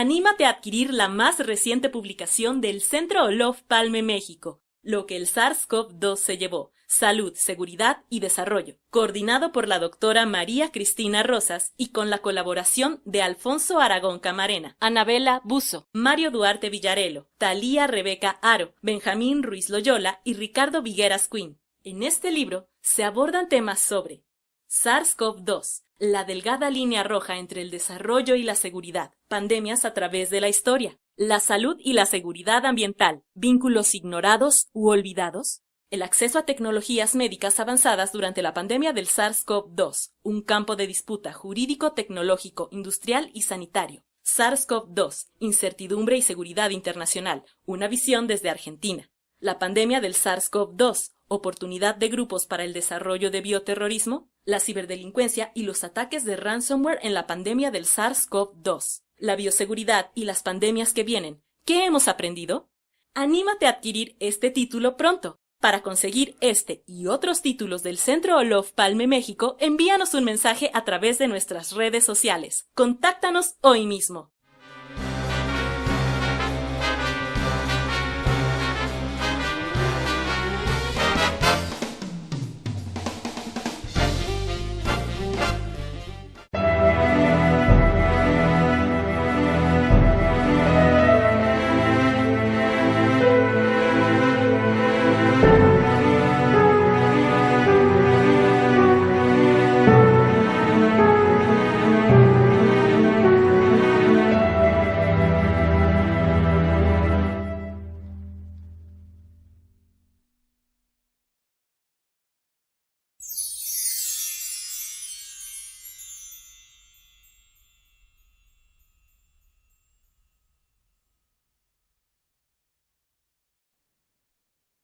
Anímate a adquirir la más reciente publicación del Centro Olof Palme México, Lo que el SARS-CoV-2 se llevó, Salud, Seguridad y Desarrollo, coordinado por la doctora María Cristina Rosas y con la colaboración de Alfonso Aragón Camarena, Anabela Buzo, Mario Duarte Villarelo, Thalía Rebeca Aro, Benjamín Ruiz Loyola y Ricardo Vigueras Quinn. En este libro se abordan temas sobre SARS-CoV-2, la delgada línea roja entre el desarrollo y la seguridad, pandemias a través de la historia, la salud y la seguridad ambiental, vínculos ignorados u olvidados, el acceso a tecnologías médicas avanzadas durante la pandemia del SARS-CoV-2, un campo de disputa jurídico, tecnológico, industrial y sanitario. SARS-CoV-2, incertidumbre y seguridad internacional, una visión desde Argentina. La pandemia del SARS-CoV-2, oportunidad de grupos para el desarrollo de bioterrorismo, la ciberdelincuencia y los ataques de ransomware en la pandemia del SARS-CoV-2, la bioseguridad y las pandemias que vienen. ¿Qué hemos aprendido? Anímate a adquirir este título pronto. Para conseguir este y otros títulos del Centro Olof Palme México, envíanos un mensaje a través de nuestras redes sociales. Contáctanos hoy mismo.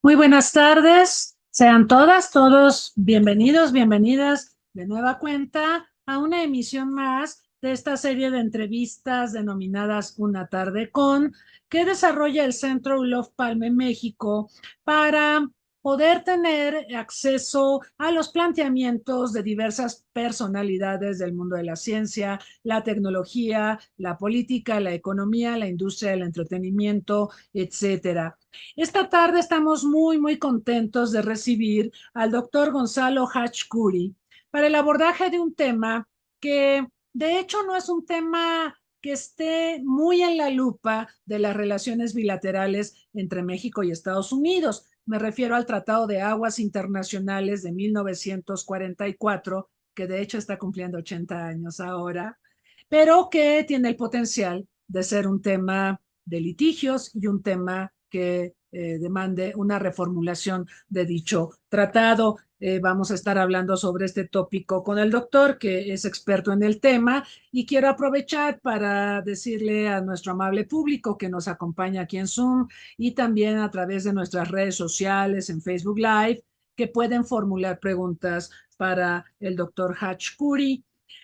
Muy buenas tardes, sean todas, todos bienvenidos, bienvenidas de nueva cuenta a una emisión más de esta serie de entrevistas denominadas Una tarde con, que desarrolla el Centro Olof Palme México para poder tener acceso a los planteamientos de diversas personalidades del mundo de la ciencia, la tecnología, la política, la economía, la industria del entretenimiento, etcétera. Esta tarde estamos muy contentos de recibir al doctor Gonzalo Hachkuri para el abordaje de un tema que de hecho no es un tema que esté muy en la lupa de las relaciones bilaterales entre México y Estados Unidos. Me refiero al Tratado de Aguas Internacionales de 1944, que de hecho está cumpliendo 80 años ahora, pero que tiene el potencial de ser un tema de litigios y un tema que demande una reformulación de dicho tratado. Vamos a estar hablando sobre este tópico con el doctor, que es experto en el tema, y quiero aprovechar para decirle a nuestro amable público que nos acompaña aquí en Zoom y también a través de nuestras redes sociales en Facebook Live, que pueden formular preguntas para el doctor Hachkuri.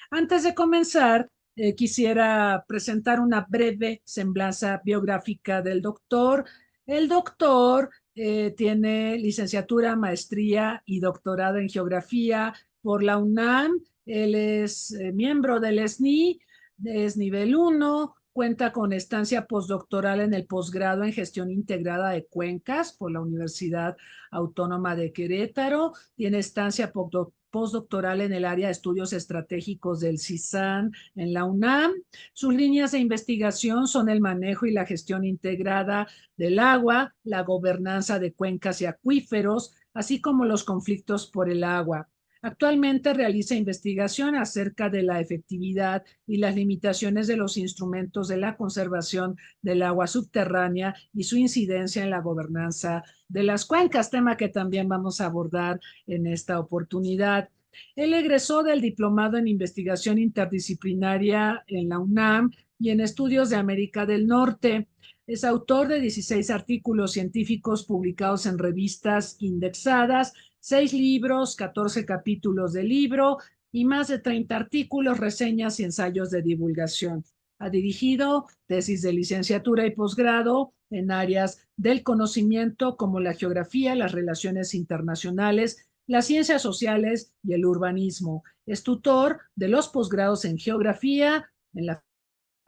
Antes de comenzar, quisiera presentar una breve semblanza biográfica del doctor. El doctor tiene licenciatura, maestría y doctorado en geografía por la UNAM. Él es miembro del SNI, es nivel 1, cuenta con estancia postdoctoral en el posgrado en gestión integrada de cuencas por la Universidad Autónoma de Querétaro, tiene estancia postdoctoral en el área de estudios estratégicos del CISAN en la UNAM. Sus líneas de investigación son el manejo y la gestión integrada del agua, la gobernanza de cuencas y acuíferos, así como los conflictos por el agua. Actualmente realiza investigación acerca de la efectividad y las limitaciones de los instrumentos de la conservación del agua subterránea y su incidencia en la gobernanza de las cuencas, tema que también vamos a abordar en esta oportunidad. Él egresó del Diplomado en Investigación Interdisciplinaria en la UNAM y en Estudios de América del Norte. Es autor de 16 artículos científicos publicados en revistas indexadas, 6 libros, 14 capítulos de libro y más de 30 artículos, reseñas y ensayos de divulgación. Ha dirigido tesis de licenciatura y posgrado en áreas del conocimiento como la geografía, las relaciones internacionales, las ciencias sociales y el urbanismo. Es tutor de los posgrados en geografía, en la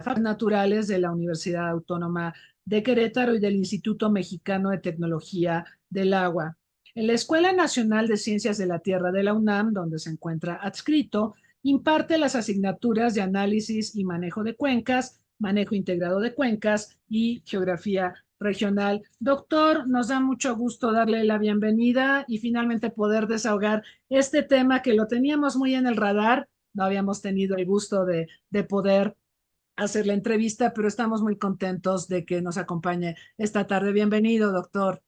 Naturales de la Universidad Autónoma de Querétaro y del Instituto Mexicano de Tecnología del Agua. En la Escuela Nacional de Ciencias de la Tierra de la UNAM, donde se encuentra adscrito, imparte las asignaturas de análisis y manejo de cuencas, manejo integrado de cuencas y geografía regional. Doctor, nos da mucho gusto darle la bienvenida y finalmente poder desahogar este tema que lo teníamos muy en el radar. No habíamos tenido el gusto de poder hacer la entrevista, pero estamos muy contentos de que nos acompañe esta tarde. Bienvenido, doctor.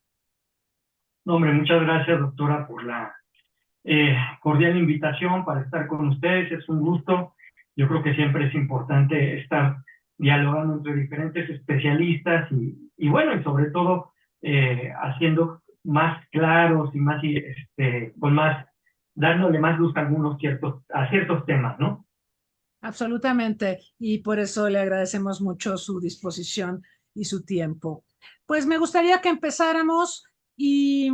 No, hombre, muchas gracias, doctora, por la cordial invitación para estar con ustedes. Es un gusto. Yo creo que siempre es importante estar dialogando entre diferentes especialistas y bueno, y sobre todo haciendo más claros y más, con más, dándole más luz a ciertos temas, ¿no? Absolutamente, y por eso le agradecemos mucho su disposición y su tiempo. Pues me gustaría que empezáramos y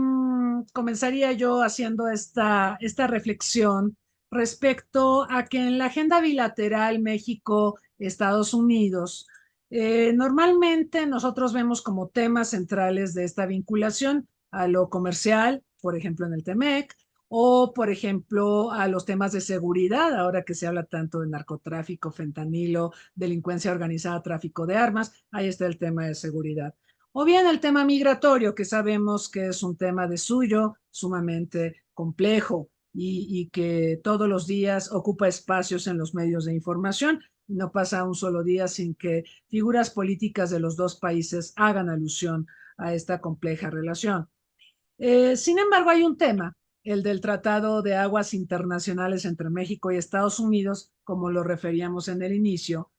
comenzaría yo haciendo esta reflexión respecto a que en la agenda bilateral México-Estados Unidos, normalmente nosotros vemos como temas centrales de esta vinculación a lo comercial, por ejemplo en el TEMEC, o, por ejemplo, a los temas de seguridad, ahora que se habla tanto de narcotráfico, fentanilo, delincuencia organizada, tráfico de armas, ahí está el tema de seguridad. O bien el tema migratorio, que sabemos que es un tema de suyo sumamente complejo y que todos los días ocupa espacios en los medios de información. No pasa un solo día sin que figuras políticas de los dos países hagan alusión a esta compleja relación. Sin embargo, hay un tema, el del Tratado de Aguas Internacionales entre México y Estados Unidos, como lo referíamos en el inicio,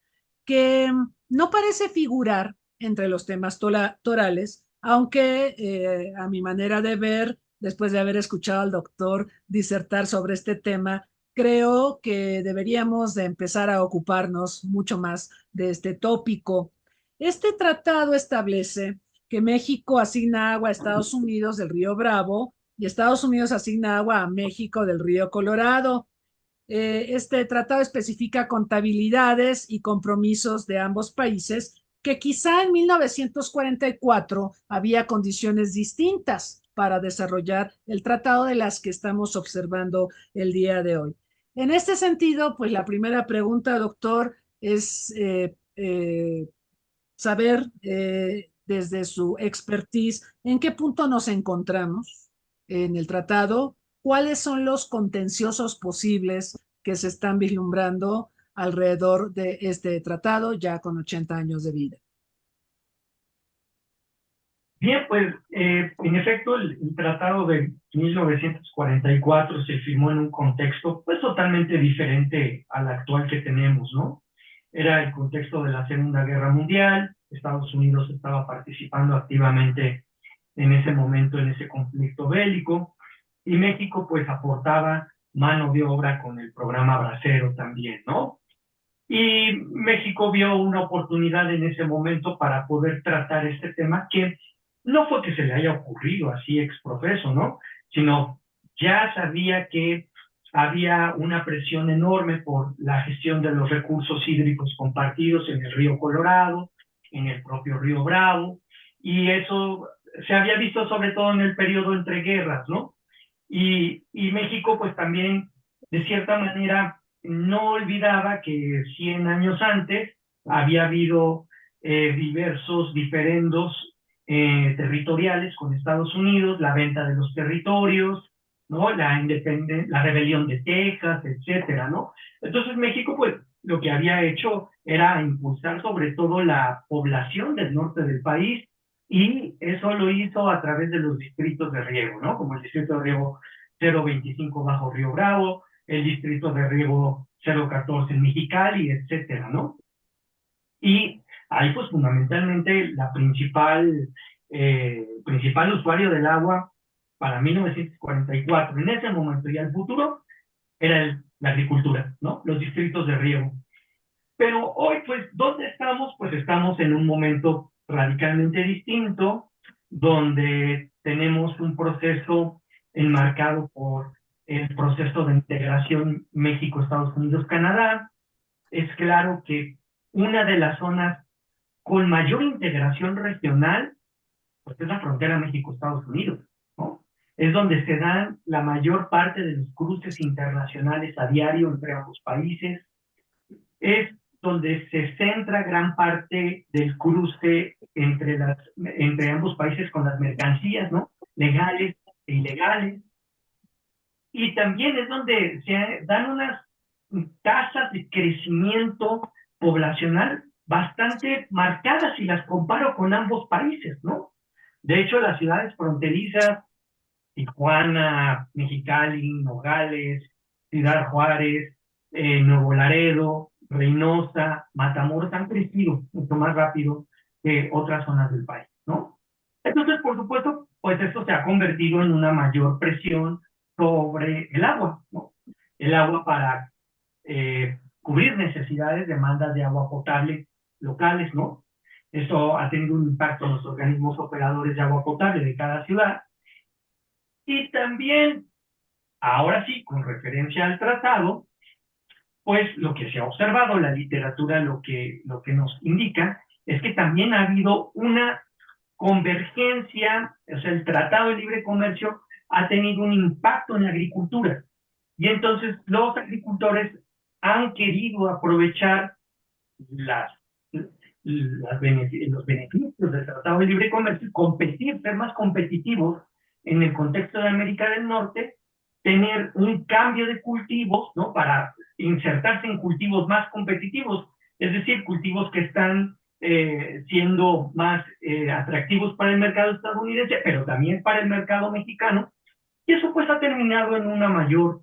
que no parece figurar entre los temas torales, aunque a mi manera de ver, después de haber escuchado al doctor disertar sobre este tema, creo que deberíamos de empezar a ocuparnos mucho más de este tópico. Este tratado establece que México asigna agua a Estados Unidos del río Bravo y Estados Unidos asigna agua a México del río Colorado. Este tratado especifica contabilidades y compromisos de ambos países que quizá en 1944 había condiciones distintas para desarrollar el tratado de las que estamos observando el día de hoy. En este sentido, pues la primera pregunta, doctor, es saber desde su expertise en qué punto nos encontramos en el tratado, cuáles son los contenciosos posibles que se están vislumbrando alrededor de este tratado ya con 80 años de vida. Bien, pues en efecto el Tratado de 1944 se firmó en un contexto pues totalmente diferente al actual que tenemos, ¿no? Era el contexto de la Segunda Guerra Mundial. Estados Unidos estaba participando activamente en ese momento, en ese conflicto bélico, y México pues aportaba mano de obra con el programa Bracero también, ¿no? Y México vio una oportunidad en ese momento para poder tratar este tema que no fue que se le haya ocurrido así exprofeso, ¿no? Sino ya sabía que había una presión enorme por la gestión de los recursos hídricos compartidos en el río Colorado, en el propio río Bravo, y eso se había visto sobre todo en el periodo entre guerras, ¿no? Y México pues también de cierta manera no olvidaba que 100 años antes había habido diversos diferendos territoriales con Estados Unidos, la venta de los territorios, ¿no? La rebelión de Texas, etcétera, ¿no? Entonces México, pues, lo que había hecho era impulsar sobre todo la población del norte del país, y eso lo hizo a través de los distritos de riego, ¿no? Como el distrito de riego 025 bajo Río Bravo, el distrito de riego 014 en Mexicali, etcétera, ¿no? Y ahí pues fundamentalmente la principal usuario del agua para 1944, en ese momento y al futuro, era la agricultura, ¿no? Los distritos de riego. Pero hoy, pues, ¿dónde estamos? Pues estamos en un momento radicalmente distinto, donde tenemos un proceso enmarcado por el proceso de integración México, Estados Unidos, Canadá. Es claro que una de las zonas con mayor integración regional, pues es la frontera México-Estados Unidos, ¿no? Es donde se dan la mayor parte de los cruces internacionales a diario entre ambos países. Es donde se centra gran parte del cruce entre ambos países con las mercancías, ¿no? Legales e ilegales. Y también es donde se dan unas tasas de crecimiento poblacional bastante marcadas si las comparo con ambos países, ¿no? De hecho, las ciudades fronterizas, Tijuana, Mexicali, Nogales, Ciudad Juárez, Nuevo Laredo, Reynosa, Matamoros han crecido mucho más rápido que otras zonas del país, ¿no? Entonces, por supuesto, pues esto se ha convertido en una mayor presión sobre el agua, ¿no? El agua para cubrir necesidades, demandas de agua potable locales, ¿no? Eso ha tenido un impacto en los organismos operadores de agua potable de cada ciudad. Y también, ahora sí, con referencia al tratado, pues lo que se ha observado, la literatura lo que nos indica es que también ha habido una convergencia, o sea, el Tratado de Libre Comercio ha tenido un impacto en la agricultura. Y entonces los agricultores han querido aprovechar los beneficios del Tratado de Libre Comercio y competir, ser más competitivos en el contexto de América del Norte, tener un cambio de cultivos, ¿no? Para insertarse en cultivos más competitivos, es decir, cultivos que están siendo más atractivos para el mercado estadounidense, pero también para el mercado mexicano, y eso pues ha terminado en una mayor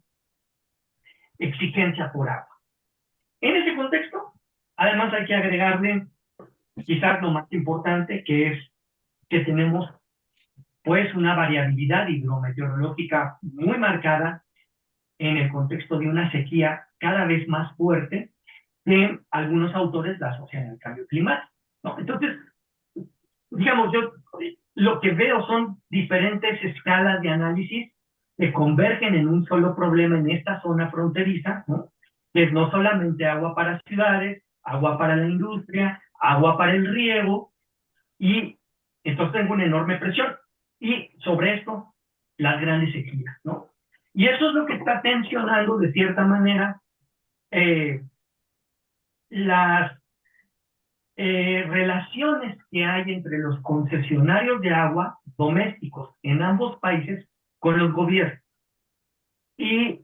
exigencia por agua. En ese contexto, además hay que agregarle quizás lo más importante, que es que tenemos pues una variabilidad hidrometeorológica muy marcada en el contexto de una sequía cada vez más fuerte que algunos autores la asocian al cambio climático, ¿no? Entonces, digamos, yo lo que veo son diferentes escalas de análisis que convergen en un solo problema en esta zona fronteriza, ¿no? Que es no solamente agua para ciudades, agua para la industria, agua para el riego, y entonces tengo una enorme presión. Y sobre esto, las grandes sequías, ¿no? Y eso es lo que está tensionando de cierta manera las relaciones que hay entre los concesionarios de agua domésticos en ambos países con los gobiernos. Y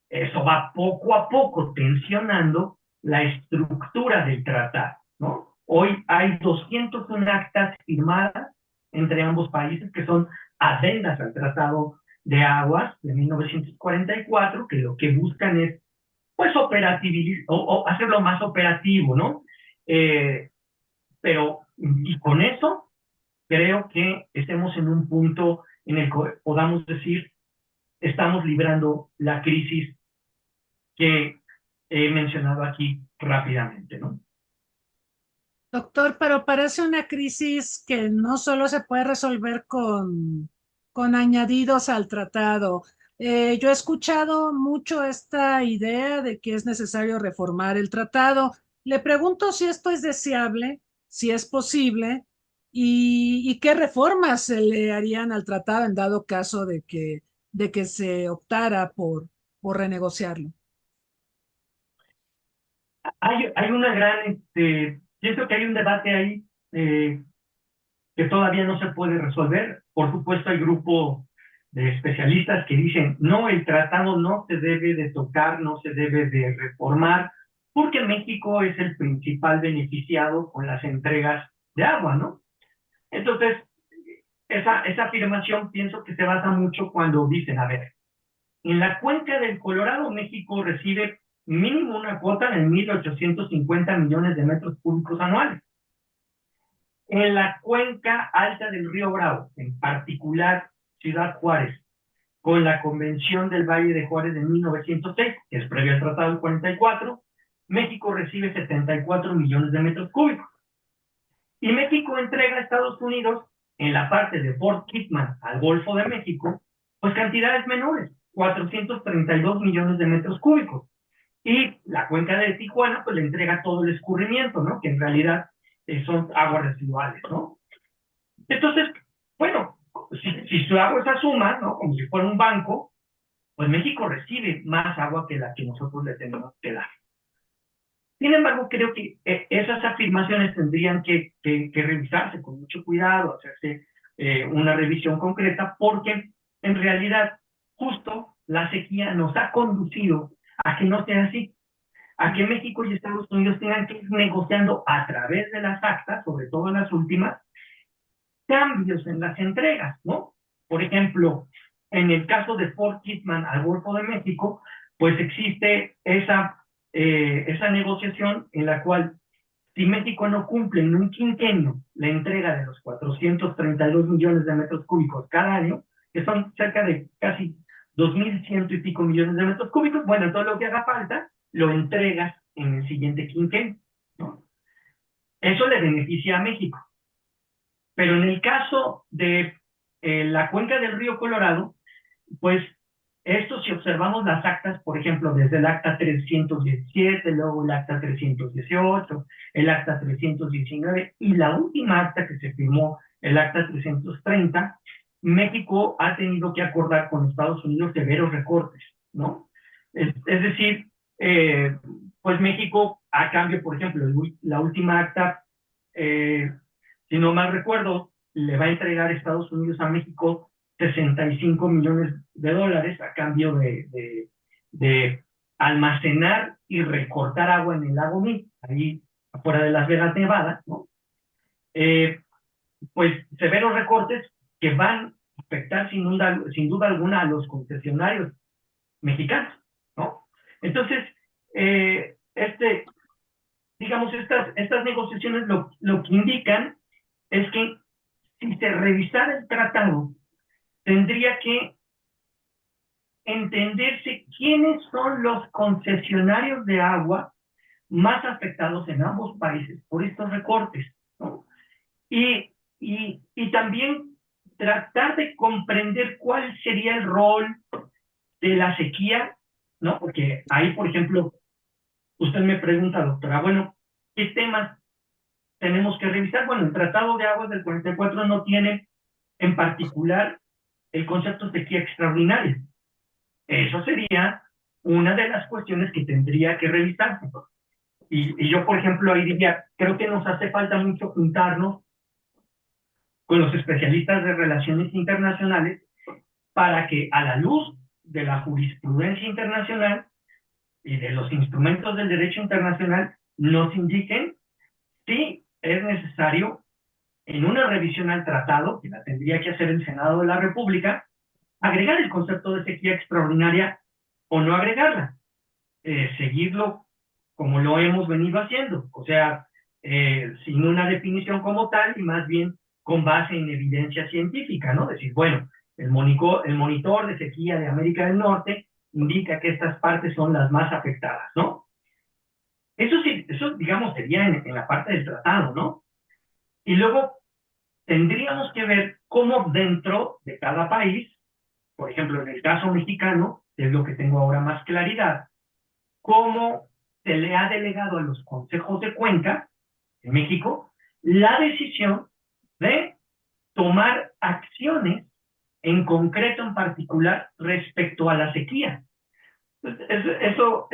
eso va poco a poco tensionando la estructura del tratado, ¿no? Hoy hay 201 actas firmadas entre ambos países que son adendas al Tratado de Aguas de 1944, que lo que buscan es, pues, operatividad o hacerlo más operativo, ¿no? Pero, y con eso, creo que estemos en un punto en el que podamos decir, estamos librando la crisis que he mencionado aquí rápidamente, ¿no? Doctor, pero parece una crisis que no solo se puede resolver con añadidos al tratado. Yo he escuchado mucho esta idea de que es necesario reformar el tratado. Le pregunto si esto es deseable, si es posible, y qué reformas se le harían al tratado en dado caso de que se optara por renegociarlo. Hay una gran, pienso que hay un debate ahí que todavía no se puede resolver. Por supuesto, hay grupos de especialistas que dicen, no, el tratado no se debe de tocar, no se debe de reformar, porque México es el principal beneficiado con las entregas de agua, ¿no? Entonces, esa afirmación pienso que se basa mucho cuando dicen, a ver, en la cuenca del Colorado, México recibe mínimo una cuota de 1.850 millones de metros cúbicos anuales. En la cuenca alta del río Bravo, en particular Ciudad Juárez, con la Convención del Valle de Juárez de 1906, que es previo al Tratado del 44, México recibe 74 millones de metros cúbicos. Y México entrega a Estados Unidos, en la parte de Fort Kidman al Golfo de México, pues cantidades menores, 432 millones de metros cúbicos. Y la cuenca de Tijuana, pues le entrega todo el escurrimiento, ¿no? Que en realidad son aguas residuales, ¿no? Entonces, bueno, si yo hago esa suma, ¿no? Como si fuera un banco, pues México recibe más agua que la que nosotros le tenemos que dar. Sin embargo, creo que esas afirmaciones tendrían que revisarse con mucho cuidado, hacerse una revisión concreta, porque en realidad justo la sequía nos ha conducido a que no sea así, a que México y Estados Unidos tengan que ir negociando a través de las actas, sobre todo en las últimas, cambios en las entregas, ¿no? Por ejemplo, en el caso de Fort Kidman al Golfo de México, pues existe esa negociación en la cual si México no cumple en un quinquenio la entrega de los 432 millones de metros cúbicos cada año, que son cerca de casi 2.100 y pico millones de metros cúbicos, bueno, entonces lo que haga falta lo entregas en el siguiente quinquenio, ¿no? Eso le beneficia a México. Pero en el caso de la cuenca del río Colorado, pues esto si observamos las actas, por ejemplo, desde el acta 317, luego el acta 318, el acta 319 y la última acta que se firmó, el acta 330, México ha tenido que acordar con Estados Unidos severos recortes, ¿no? Es decir, pues México, a cambio, por ejemplo, la última acta, si no mal recuerdo, le va a entregar Estados Unidos a México 65 millones de dólares a cambio de almacenar y recortar agua en el lago Mead, ahí afuera de Las Vegas, Nevada, ¿no? Pues severos recortes que van a afectar sin duda alguna a los concesionarios mexicanos, ¿no? Entonces, digamos, estas negociaciones lo que indican es que si se revisara el tratado, tendría que entenderse quiénes son los concesionarios de agua más afectados en ambos países por estos recortes, ¿no? Y también tratar de comprender cuál sería el rol de la sequía, ¿no? Porque ahí, por ejemplo, usted me pregunta, doctora, bueno, ¿qué temas tenemos que revisar? Bueno, el Tratado de Aguas del 44 no tiene en particular el concepto de sequía extraordinaria. Eso sería una de las cuestiones que tendría que revisarse. Y yo, por ejemplo, ahí diría, creo que nos hace falta mucho juntarnos con los especialistas de relaciones internacionales para que a la luz de la jurisprudencia internacional y de los instrumentos del derecho internacional nos indiquen si es necesario en una revisión al tratado, que la tendría que hacer el Senado de la República, agregar el concepto de sequía extraordinaria o no agregarla, seguirlo como lo hemos venido haciendo, o sea, sin una definición como tal y más bien con base en evidencia científica, ¿no? Decir, bueno, el monitor de sequía de América del Norte indica que estas partes son las más afectadas, ¿no? Eso sí, eso digamos sería en la parte del tratado, ¿no? Y luego tendríamos que ver cómo dentro de cada país, por ejemplo, en el caso mexicano, que es lo que tengo ahora más claridad, cómo se le ha delegado a los consejos de cuenca en México la decisión de tomar acciones en concreto, en particular, respecto a la sequía. Eso,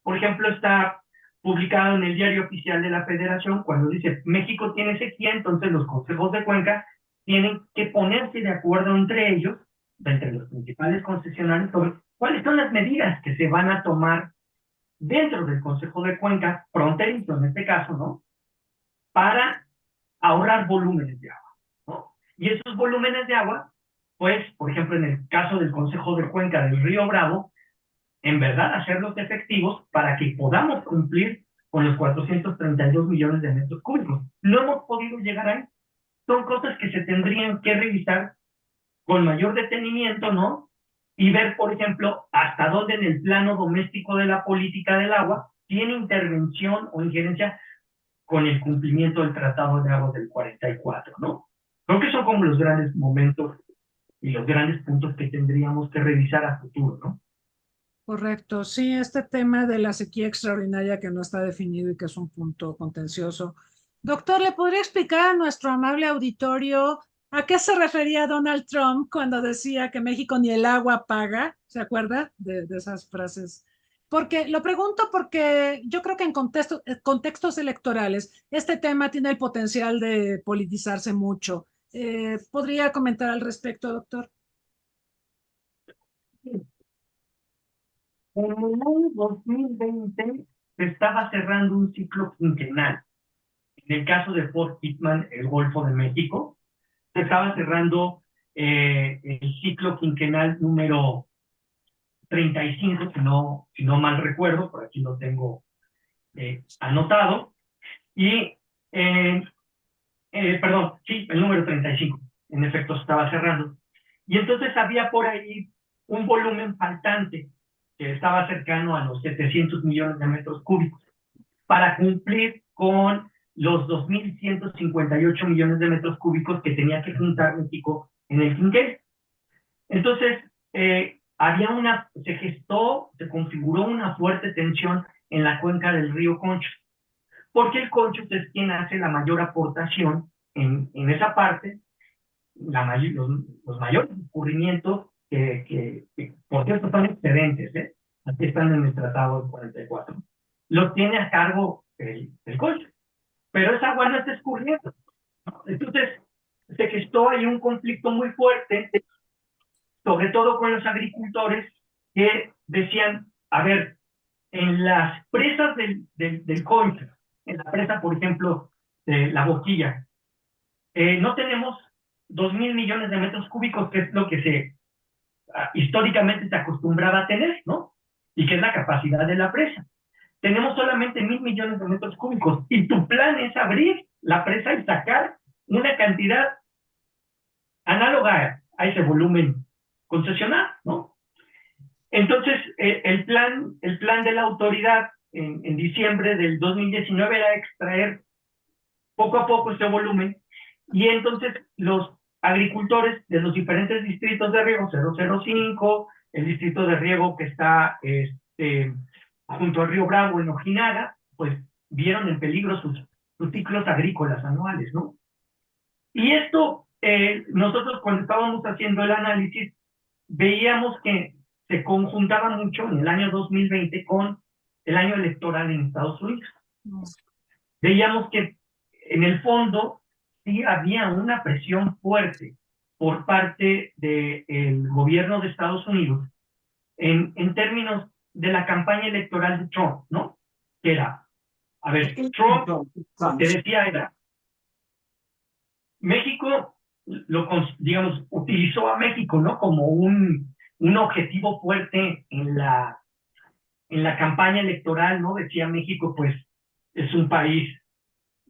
por ejemplo, está publicado en el Diario Oficial de la Federación, cuando dice México tiene sequía, entonces los consejos de cuenca tienen que ponerse de acuerdo entre ellos, entre los principales concesionarios, sobre cuáles son las medidas que se van a tomar dentro del Consejo de Cuenca, fronterizo en este caso, ¿no? Para ahorrar volúmenes de agua, ¿no? Y esos volúmenes de agua, pues, por ejemplo, en el caso del Consejo de Cuenca del Río Bravo, en verdad hacerlos efectivos para que podamos cumplir con los 432 millones de metros cúbicos. No hemos podido llegar ahí. Son cosas que se tendrían que revisar con mayor detenimiento, ¿no? Y ver, por ejemplo, hasta dónde en el plano doméstico de la política del agua tiene intervención o injerencia con el cumplimiento del Tratado de Aguas del 44, ¿no? Creo que son como los grandes momentos y los grandes puntos que tendríamos que revisar a futuro, ¿no? Correcto, sí, este tema de la sequía extraordinaria que no está definido y que es un punto contencioso. Doctor, ¿le podría explicar a nuestro amable auditorio a qué se refería Donald Trump cuando decía que México ni el agua paga? ¿Se acuerda de esas frases? Porque lo pregunto porque yo creo que en contextos electorales este tema tiene el potencial de politizarse mucho. ¿Podría comentar al respecto, doctor? En el año 2020 se estaba cerrando un ciclo quinquenal. En el caso de Fort Pittman, el Golfo de México, se estaba cerrando el ciclo quinquenal número 35, si no mal recuerdo, por aquí lo tengo anotado. Y, perdón, sí, el número 35, en efecto, se estaba cerrando. Y entonces había por ahí un volumen faltante que estaba cercano a los 700 millones de metros cúbicos para cumplir con los 2.158 millones de metros cúbicos que tenía que juntar México en el quinquenio. Entonces, se configuró una fuerte tensión en la cuenca del río Concho, porque el Concho es quien hace la mayor aportación en esa parte, los mayores descubrimientos que, por cierto, son excedentes, aquí están en el Tratado del 44, los tiene a cargo el Concho, pero esa agua no está escurriendo, ¿no? Entonces, se gestó ahí un conflicto muy fuerte, sobre todo con los agricultores que decían, a ver, en las presas del Concho, en la presa, por ejemplo, de La Boquilla, no tenemos 2.000 millones de metros cúbicos, que es lo que históricamente se acostumbraba a tener, ¿no? Y que es la capacidad de la presa. Tenemos solamente 1.000 millones de metros cúbicos y tu plan es abrir la presa y sacar una cantidad análoga a ese volumen concesionado, ¿no? Entonces, el plan de la autoridad en diciembre del 2019 era extraer poco a poco ese volumen, y entonces los agricultores de los diferentes distritos de riego, 005, el distrito de riego que está junto al río Bravo en Ojinaga, pues vieron en peligro sus ciclos agrícolas anuales, ¿no? Y esto, nosotros cuando estábamos haciendo el análisis, veíamos que se conjuntaba mucho en el año 2020 con el año electoral en Estados Unidos. Veíamos que en el fondo sí había una presión fuerte por parte del gobierno de Estados Unidos en términos de la campaña electoral de Trump, ¿no? Que era, a ver, Trump lo que decía era, México, digamos, utilizó a México, ¿no? Como un objetivo fuerte en la campaña electoral, ¿no? Decía México, pues, es un país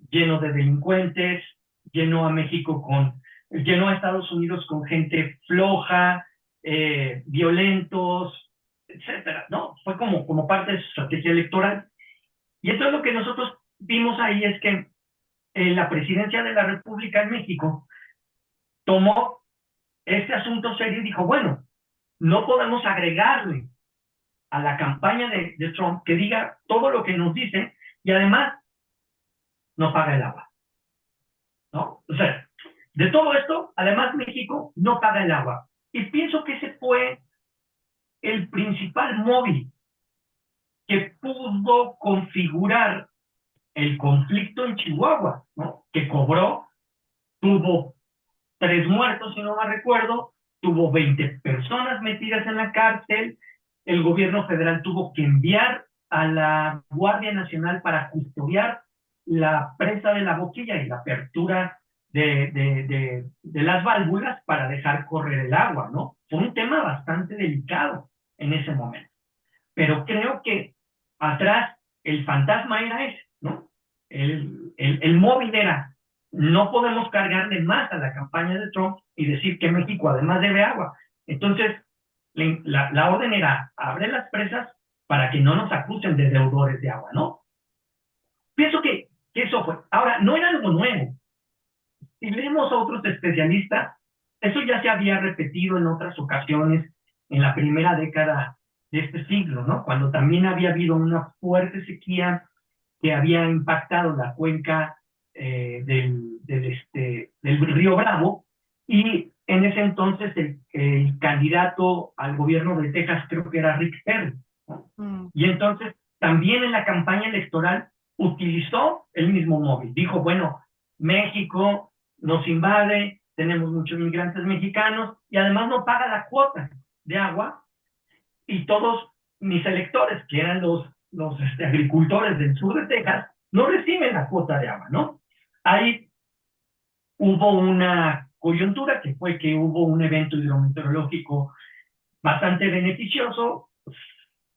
lleno de delincuentes, llenó a Estados Unidos con gente floja, violentos, etcétera, ¿no? Fue como parte de su estrategia electoral. Y entonces lo que nosotros vimos ahí es que la presidencia de la República en México tomó este asunto serio y dijo, bueno, no podemos agregarle a la campaña de Trump que diga todo lo que nos dice y además no paga el agua, ¿no? O sea, de todo esto, además México no paga el agua. Y pienso que ese fue el principal móvil que pudo configurar el conflicto en Chihuahua, ¿no? Que tuvo 3 muertos, si no me recuerdo, tuvo 20 personas metidas en la cárcel, el gobierno federal tuvo que enviar a la Guardia Nacional para custodiar la presa de La Boquilla y la apertura de las válvulas para dejar correr el agua, ¿no? Fue un tema bastante delicado en ese momento. Pero creo que atrás el fantasma era ese, ¿no? El móvil era, no podemos cargarle más a la campaña de Trump y decir que México además debe agua. Entonces, la orden era, abre las presas para que no nos acusen de deudores de agua, ¿no? Pienso que eso fue. Ahora, no era algo nuevo. Si leemos a otros especialistas, eso ya se había repetido en otras ocasiones en la primera década de este siglo, ¿no? Cuando también había habido una fuerte sequía que había impactado la cuenca del Río Bravo, y en ese entonces el candidato al gobierno de Texas creo que era Rick Perry, ¿no? Y entonces también en la campaña electoral utilizó el mismo móvil. Dijo, bueno, México nos invade, tenemos muchos migrantes mexicanos y además no paga la cuota de agua, y todos mis electores, que eran los agricultores del sur de Texas, no reciben la cuota de agua, ¿no? Ahí hubo una coyuntura que fue que hubo un evento hidrometeorológico bastante beneficioso.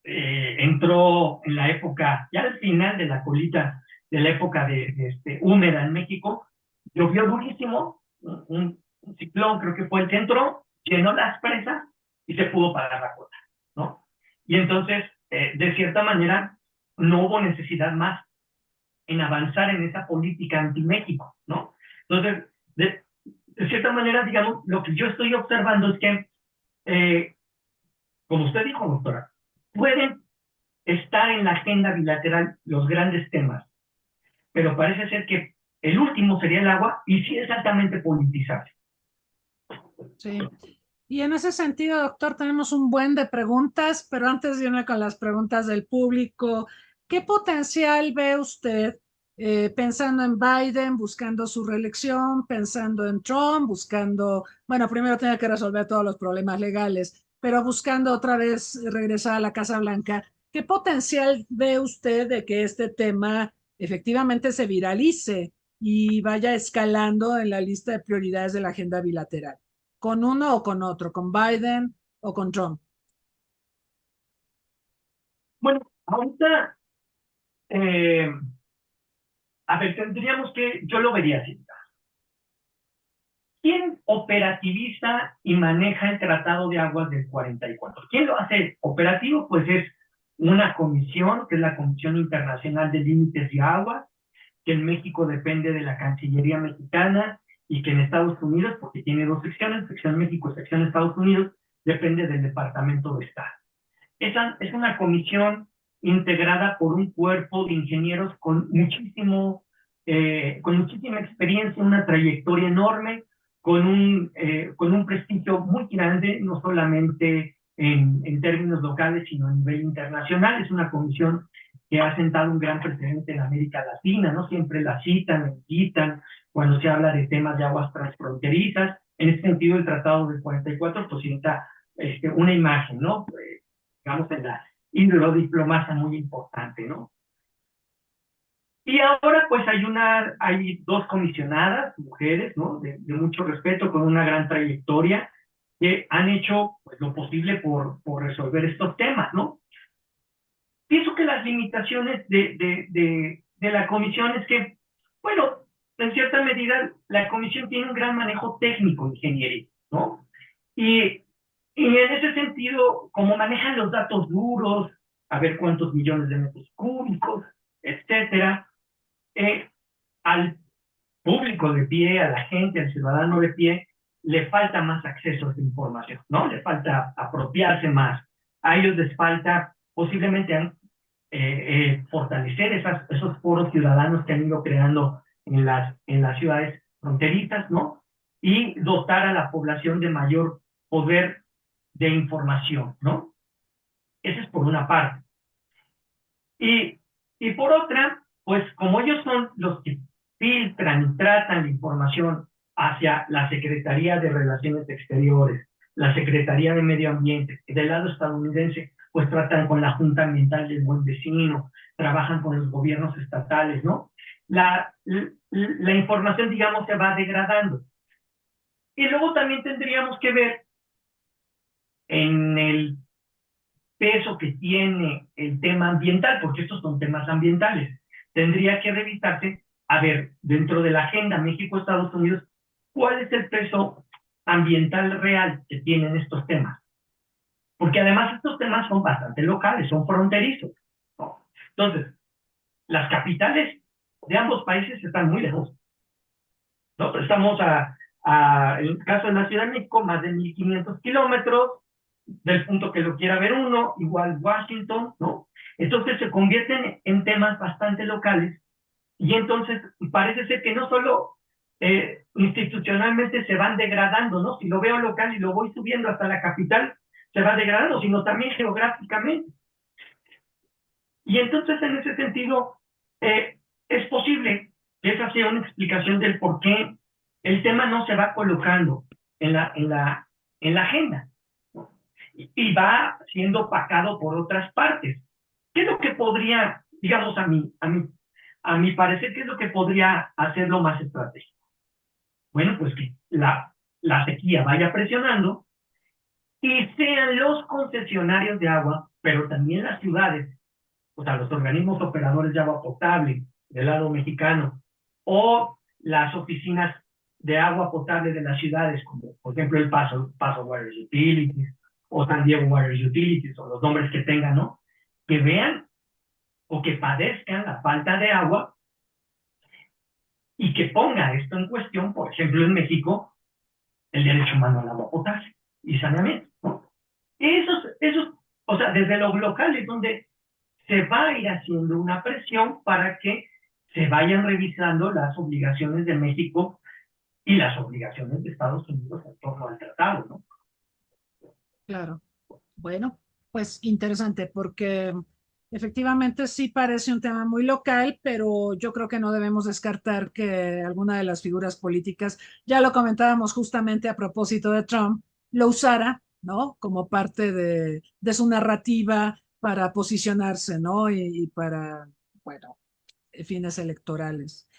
Entró en la época, ya al final de la colita de la época húmeda en México, llovió durísimo, un ciclón creo que fue el que entró, llenó las presas y se pudo pagar la cuota, ¿no? Y entonces, de cierta manera, no hubo necesidad más en avanzar en esa política anti-México, ¿no? Entonces, de cierta manera, digamos, lo que yo estoy observando es que, como usted dijo, doctora, pueden estar en la agenda bilateral los grandes temas, pero parece ser que el último sería el agua y sí es altamente politizable. Sí. Y en ese sentido, doctor, tenemos un buen de preguntas, pero antes de irme con las preguntas del público, ¿qué potencial ve usted pensando en Biden, buscando su reelección, pensando en Trump, buscando, bueno, primero tiene que resolver todos los problemas legales, pero buscando otra vez regresar a la Casa Blanca? ¿Qué potencial ve usted de que este tema efectivamente se viralice y vaya escalando en la lista de prioridades de la agenda bilateral? ¿Con uno o con otro? ¿Con Biden o con Trump? Bueno, ahorita, a ver, tendríamos que, yo lo vería así. ¿Quién operativiza y maneja el Tratado de Aguas del 44? ¿Quién lo hace operativo? Pues es una comisión, que es la Comisión Internacional de Límites de Aguas, que en México depende de la Cancillería mexicana, y que en Estados Unidos, porque tiene dos secciones, sección México y sección Estados Unidos, depende del Departamento de Estado. Esa es una comisión integrada por un cuerpo de ingenieros con muchísima experiencia, una trayectoria enorme, con un prestigio muy grande, no solamente en términos locales, sino a nivel internacional. Es una comisión que ha sentado un gran precedente en América Latina, ¿no? Siempre la citan cuando se habla de temas de aguas transfronterizas. En ese sentido, el Tratado del 44 presenta una imagen, ¿no? Digamos, en la hidrodiplomacia muy importante, ¿no? Y ahora pues hay dos comisionadas, mujeres, ¿no? De mucho respeto, con una gran trayectoria, que han hecho pues, lo posible por resolver estos temas, ¿no? Pienso que las limitaciones de la comisión es que, bueno, en cierta medida la comisión tiene un gran manejo técnico ingeniería, ¿no? Y en ese sentido, como manejan los datos duros, a ver cuántos millones de metros cúbicos, etcétera, al público de pie, a la gente, al ciudadano de pie, le falta más acceso a esa información, ¿no? Le falta apropiarse más. A ellos les falta posiblemente fortalecer esos foros ciudadanos que han ido creando en las ciudades fronterizas, ¿no? Y dotar a la población de mayor poder de información, ¿no? Esa es por una parte. Y por otra, pues como ellos son los que filtran y tratan la información hacia la Secretaría de Relaciones Exteriores, la Secretaría de Medio Ambiente, del lado estadounidense, pues tratan con la Junta Ambiental del Buen Vecino, trabajan con los gobiernos estatales, ¿no? La información, digamos, se va degradando. Y luego también tendríamos que ver en el peso que tiene el tema ambiental, porque estos son temas ambientales. Tendría que revisarse, a ver, dentro de la agenda México-Estados Unidos, ¿cuál es el peso ambiental real que tienen estos temas? Porque además estos temas son bastante locales, son fronterizos, ¿no? Entonces, las capitales de ambos países están muy lejos, ¿no? Estamos en el caso de la Ciudad de México, más de 1,500 kilómetros, del punto que lo quiera ver uno, igual Washington, ¿no? Entonces se convierten en temas bastante locales y entonces parece ser que no solo institucionalmente se van degradando, ¿no? Si lo veo local y lo voy subiendo hasta la capital, se va degradando, sino también geográficamente. Y entonces en ese sentido es posible que esa sea una explicación del por qué el tema no se va colocando en la agenda, ¿no? Y va siendo opacado por otras partes. ¿Qué es lo que podría, digamos, a mi parecer, qué es lo que podría hacerlo más estratégico? Bueno, pues que la sequía vaya presionando y sean los concesionarios de agua, pero también las ciudades, o sea, los organismos operadores de agua potable del lado mexicano, o las oficinas de agua potable de las ciudades, como por ejemplo el Paso Water Utilities, o San Diego Water Utilities, o los nombres que tengan, ¿no? Que vean o que padezcan la falta de agua y que ponga esto en cuestión, por ejemplo, en México, el derecho humano al agua potable y saneamiento, ¿no? Esos, o sea, desde lo local es donde se va a ir haciendo una presión para que se vayan revisando las obligaciones de México y las obligaciones de Estados Unidos en torno al tratado, ¿no? Claro. Bueno, pues interesante porque efectivamente sí parece un tema muy local, pero yo creo que no debemos descartar que alguna de las figuras políticas, ya lo comentábamos justamente a propósito de Trump, lo usara, ¿no? Como parte de su narrativa para posicionarse, ¿no? Y para, bueno, fines electorales.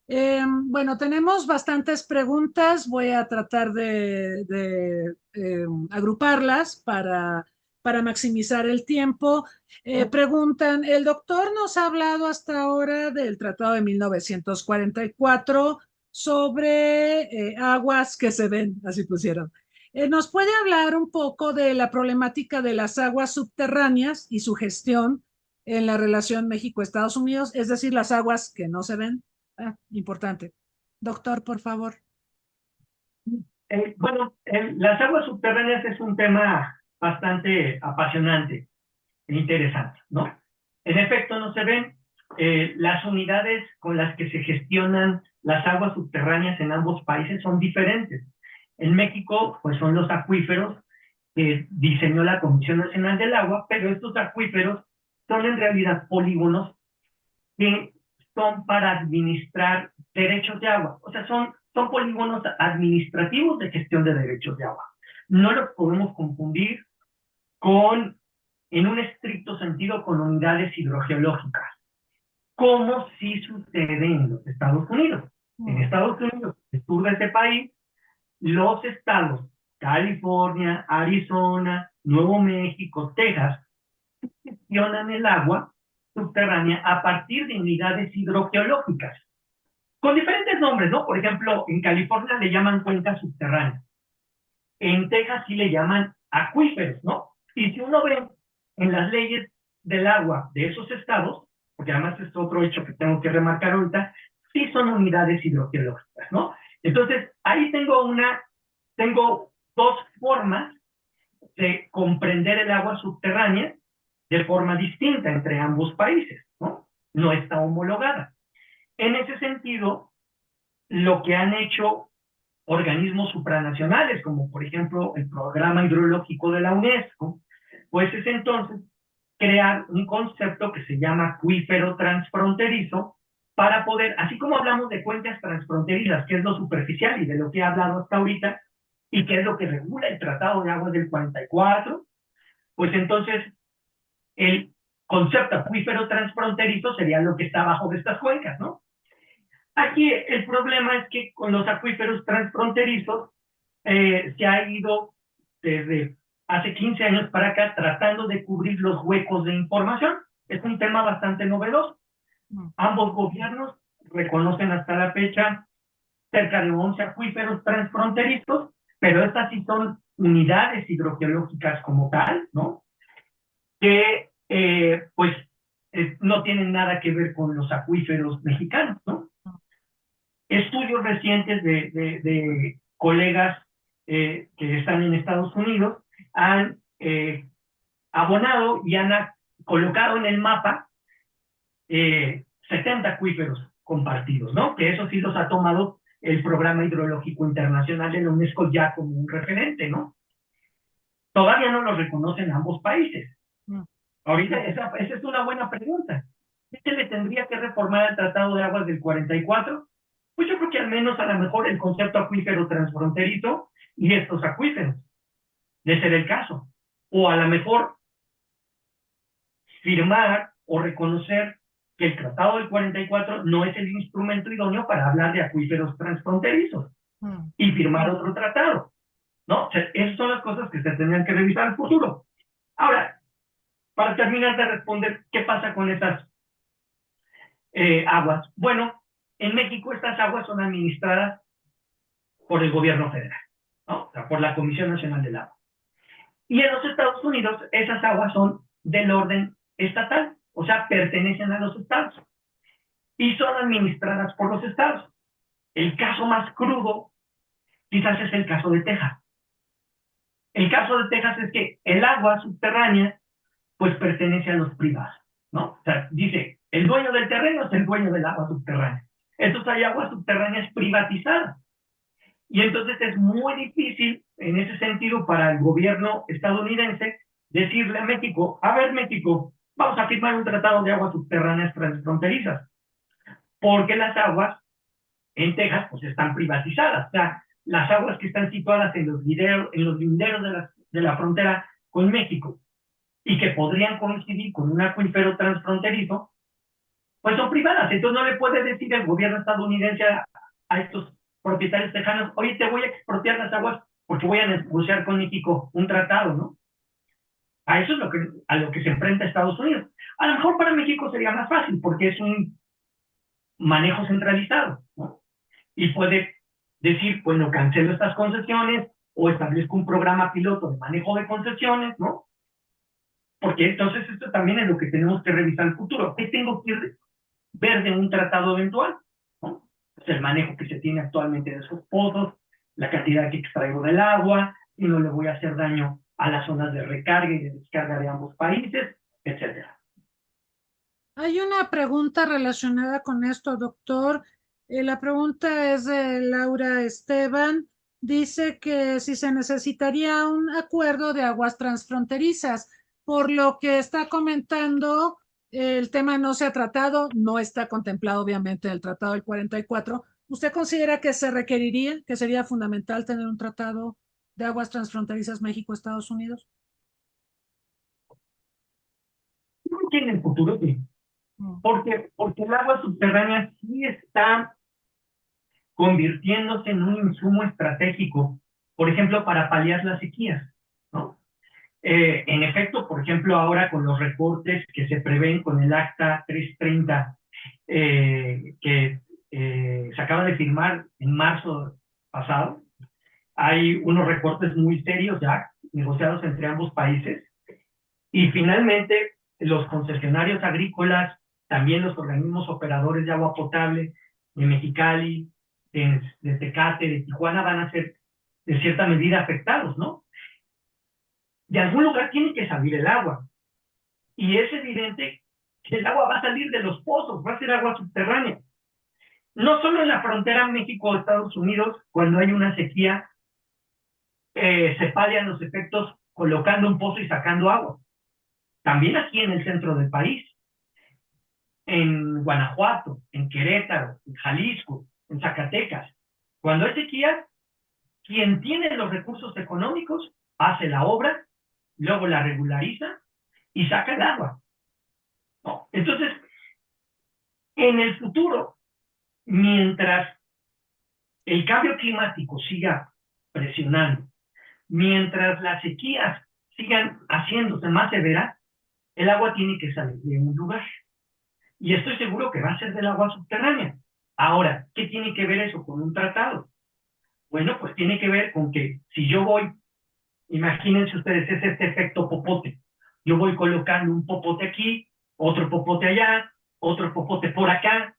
Bueno, tenemos bastantes preguntas. Voy a tratar de agruparlas para maximizar el tiempo. Preguntan, el doctor nos ha hablado hasta ahora del Tratado de 1944 sobre aguas que se ven, así pusieron. ¿Nos puede hablar un poco de la problemática de las aguas subterráneas y su gestión en la relación México-Estados Unidos, es decir, las aguas que no se ven? Importante. Doctor, por favor. Bueno, las aguas subterráneas es un tema bastante apasionante e interesante, ¿no? En efecto, no se ven las unidades con las que se gestionan las aguas subterráneas en ambos países son diferentes. En México, pues son los acuíferos que diseñó la Comisión Nacional del Agua, pero estos acuíferos son en realidad polígonos que son para administrar derechos de agua. O sea, son polígonos administrativos de gestión de derechos de agua. No los podemos confundir con, en un estricto sentido, con unidades hidrogeológicas, como sí sucede en los Estados Unidos. En Estados Unidos, el sur de este país, los estados California, Arizona, Nuevo México, Texas, gestionan el agua subterránea a partir de unidades hidrogeológicas, con diferentes nombres, ¿no? Por ejemplo, en California le llaman cuencas subterráneas, en Texas sí le llaman acuíferos, ¿no? Y si uno ve en las leyes del agua de esos estados, porque además es otro hecho que tengo que remarcar ahorita, sí son unidades hidrogeológicas, ¿no? Entonces, ahí tengo dos formas de comprender el agua subterránea de forma distinta entre ambos países, ¿no? No está homologada. En ese sentido, lo que han hecho organismos supranacionales, como por ejemplo el Programa Hidrológico de la UNESCO, pues es entonces crear un concepto que se llama acuífero transfronterizo para poder, así como hablamos de cuencas transfronterizas, que es lo superficial y de lo que he hablado hasta ahorita, y que es lo que regula el Tratado de Aguas del 44, pues entonces el concepto acuífero transfronterizo sería lo que está abajo de estas cuencas, ¿no? Aquí el problema es que con los acuíferos transfronterizos se ha ido desde hace 15 años para acá tratando de cubrir los huecos de información. Es un tema bastante novedoso. Ambos gobiernos reconocen hasta la fecha cerca de 11 acuíferos transfronterizos, pero estas sí son unidades hidrogeológicas como tal, ¿no? Que pues no tienen nada que ver con los acuíferos mexicanos, ¿no? Estudios recientes de colegas que están en Estados Unidos han abonado y han colocado en el mapa 70 acuíferos compartidos, ¿no? Que eso sí los ha tomado el Programa Hidrológico Internacional de la UNESCO ya como un referente, ¿no? Todavía no los reconocen ambos países. Ahorita esa es una buena pregunta. ¿Qué se le tendría que reformar al Tratado de Aguas del 44? Pues yo creo que al menos a lo mejor el concepto acuífero transfronterizo y estos acuíferos, de ser el caso. O a lo mejor firmar o reconocer que el Tratado del 44 no es el instrumento idóneo para hablar de acuíferos transfronterizos y firmar otro tratado, ¿no? O sea, esas son las cosas que se tendrían que revisar en el futuro. Ahora, para terminar de responder, ¿qué pasa con esas aguas? Bueno, en México estas aguas son administradas por el gobierno federal, ¿no? O sea, por la Comisión Nacional del Agua. Y en los Estados Unidos esas aguas son del orden estatal, o sea, pertenecen a los estados y son administradas por los estados. El caso más crudo quizás es el caso de Texas. El caso de Texas es que el agua subterránea pues pertenece a los privados, ¿no? O sea, dice, el dueño del terreno es el dueño del agua subterránea. Entonces hay aguas subterráneas privatizadas. Y entonces es muy difícil, en ese sentido, para el gobierno estadounidense decirle a México, a ver, México, vamos a firmar un tratado de aguas subterráneas transfronterizas, porque las aguas en Texas pues están privatizadas. O sea, las aguas que están situadas en los linderos de la frontera con México y que podrían coincidir con un acuífero transfronterizo, pues son privadas. Entonces no le puede decir el gobierno estadounidense a estos propietarios tejanos, oye, te voy a expropiar las aguas porque voy a negociar con México un tratado, ¿no? A eso es a lo que se enfrenta Estados Unidos. A lo mejor para México sería más fácil porque es un manejo centralizado, ¿no? Y puede decir, bueno, cancelo estas concesiones o establezco un programa piloto de manejo de concesiones, ¿no? Porque entonces esto también es lo que tenemos que revisar en el futuro. ¿Qué tengo que ver de un tratado eventual? ¿No? Pues el manejo que se tiene actualmente de esos pozos, la cantidad que extraigo del agua, si no le voy a hacer daño a las zonas de recarga y de descarga de ambos países, etcétera. Hay una pregunta relacionada con esto, doctor. La pregunta es de Laura Esteban. Dice que si se necesitaría un acuerdo de aguas transfronterizas. Por lo que está comentando, el tema no se ha tratado, no está contemplado obviamente el Tratado del 44. ¿Usted considera que se requeriría, que sería fundamental tener un tratado de aguas transfronterizas México-Estados Unidos? Yo creo que en el futuro sí. Porque el agua subterránea sí está convirtiéndose en un insumo estratégico, por ejemplo, para paliar las sequías, ¿no? En efecto, por ejemplo, ahora con los recortes que se prevén con el Acta 330, que se acaba de firmar en marzo pasado, hay unos recortes muy serios ya negociados entre ambos países y finalmente los concesionarios agrícolas, también los organismos operadores de agua potable de Mexicali, de Tecate, de Tijuana van a ser de cierta medida afectados, ¿no? De algún lugar tiene que salir el agua. Y es evidente que el agua va a salir de los pozos, va a ser agua subterránea. No solo en la frontera México-Estados Unidos, cuando hay una sequía, se palian los efectos colocando un pozo y sacando agua. También aquí en el centro del país, en Guanajuato, en Querétaro, en Jalisco, en Zacatecas. Cuando hay sequía, quien tiene los recursos económicos hace la obra, luego la regulariza y saca el agua, ¿no? Entonces, en el futuro, mientras el cambio climático siga presionando, mientras las sequías sigan haciéndose más severas, el agua tiene que salir de un lugar. Y estoy seguro que va a ser del agua subterránea. Ahora, ¿qué tiene que ver eso con un tratado? Bueno, pues tiene que ver con que si yo voy, imagínense ustedes, es este efecto popote. Yo voy colocando un popote aquí, otro popote allá, otro popote por acá,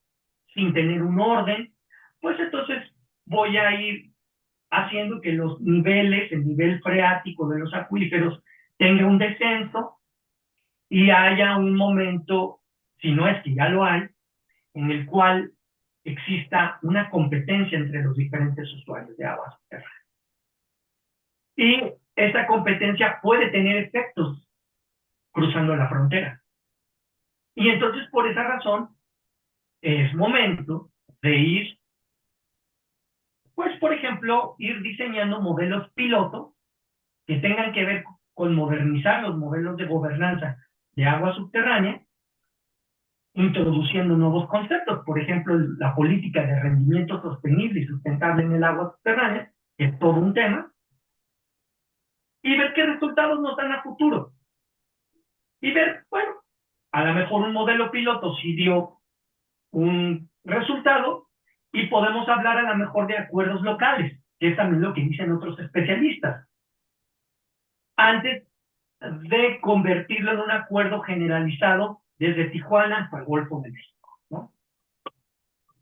sin tener un orden, pues entonces voy a ir haciendo que los niveles, el nivel freático de los acuíferos tenga un descenso y haya un momento, si no es que ya lo hay, en el cual exista una competencia entre los diferentes usuarios de aguas subterráneas. Y esta competencia puede tener efectos cruzando la frontera. Y entonces, por esa razón, es momento de ir, pues, por ejemplo, ir diseñando modelos piloto que tengan que ver con modernizar los modelos de gobernanza de agua subterránea, introduciendo nuevos conceptos, por ejemplo, la política de rendimiento sostenible y sustentable en el agua subterránea, que es todo un tema, y ver qué resultados nos dan a futuro. Y ver, bueno, a lo mejor un modelo piloto sí dio un resultado y podemos hablar a lo mejor de acuerdos locales, que es también lo que dicen otros especialistas, antes de convertirlo en un acuerdo generalizado desde Tijuana hasta el Golfo de México, ¿no?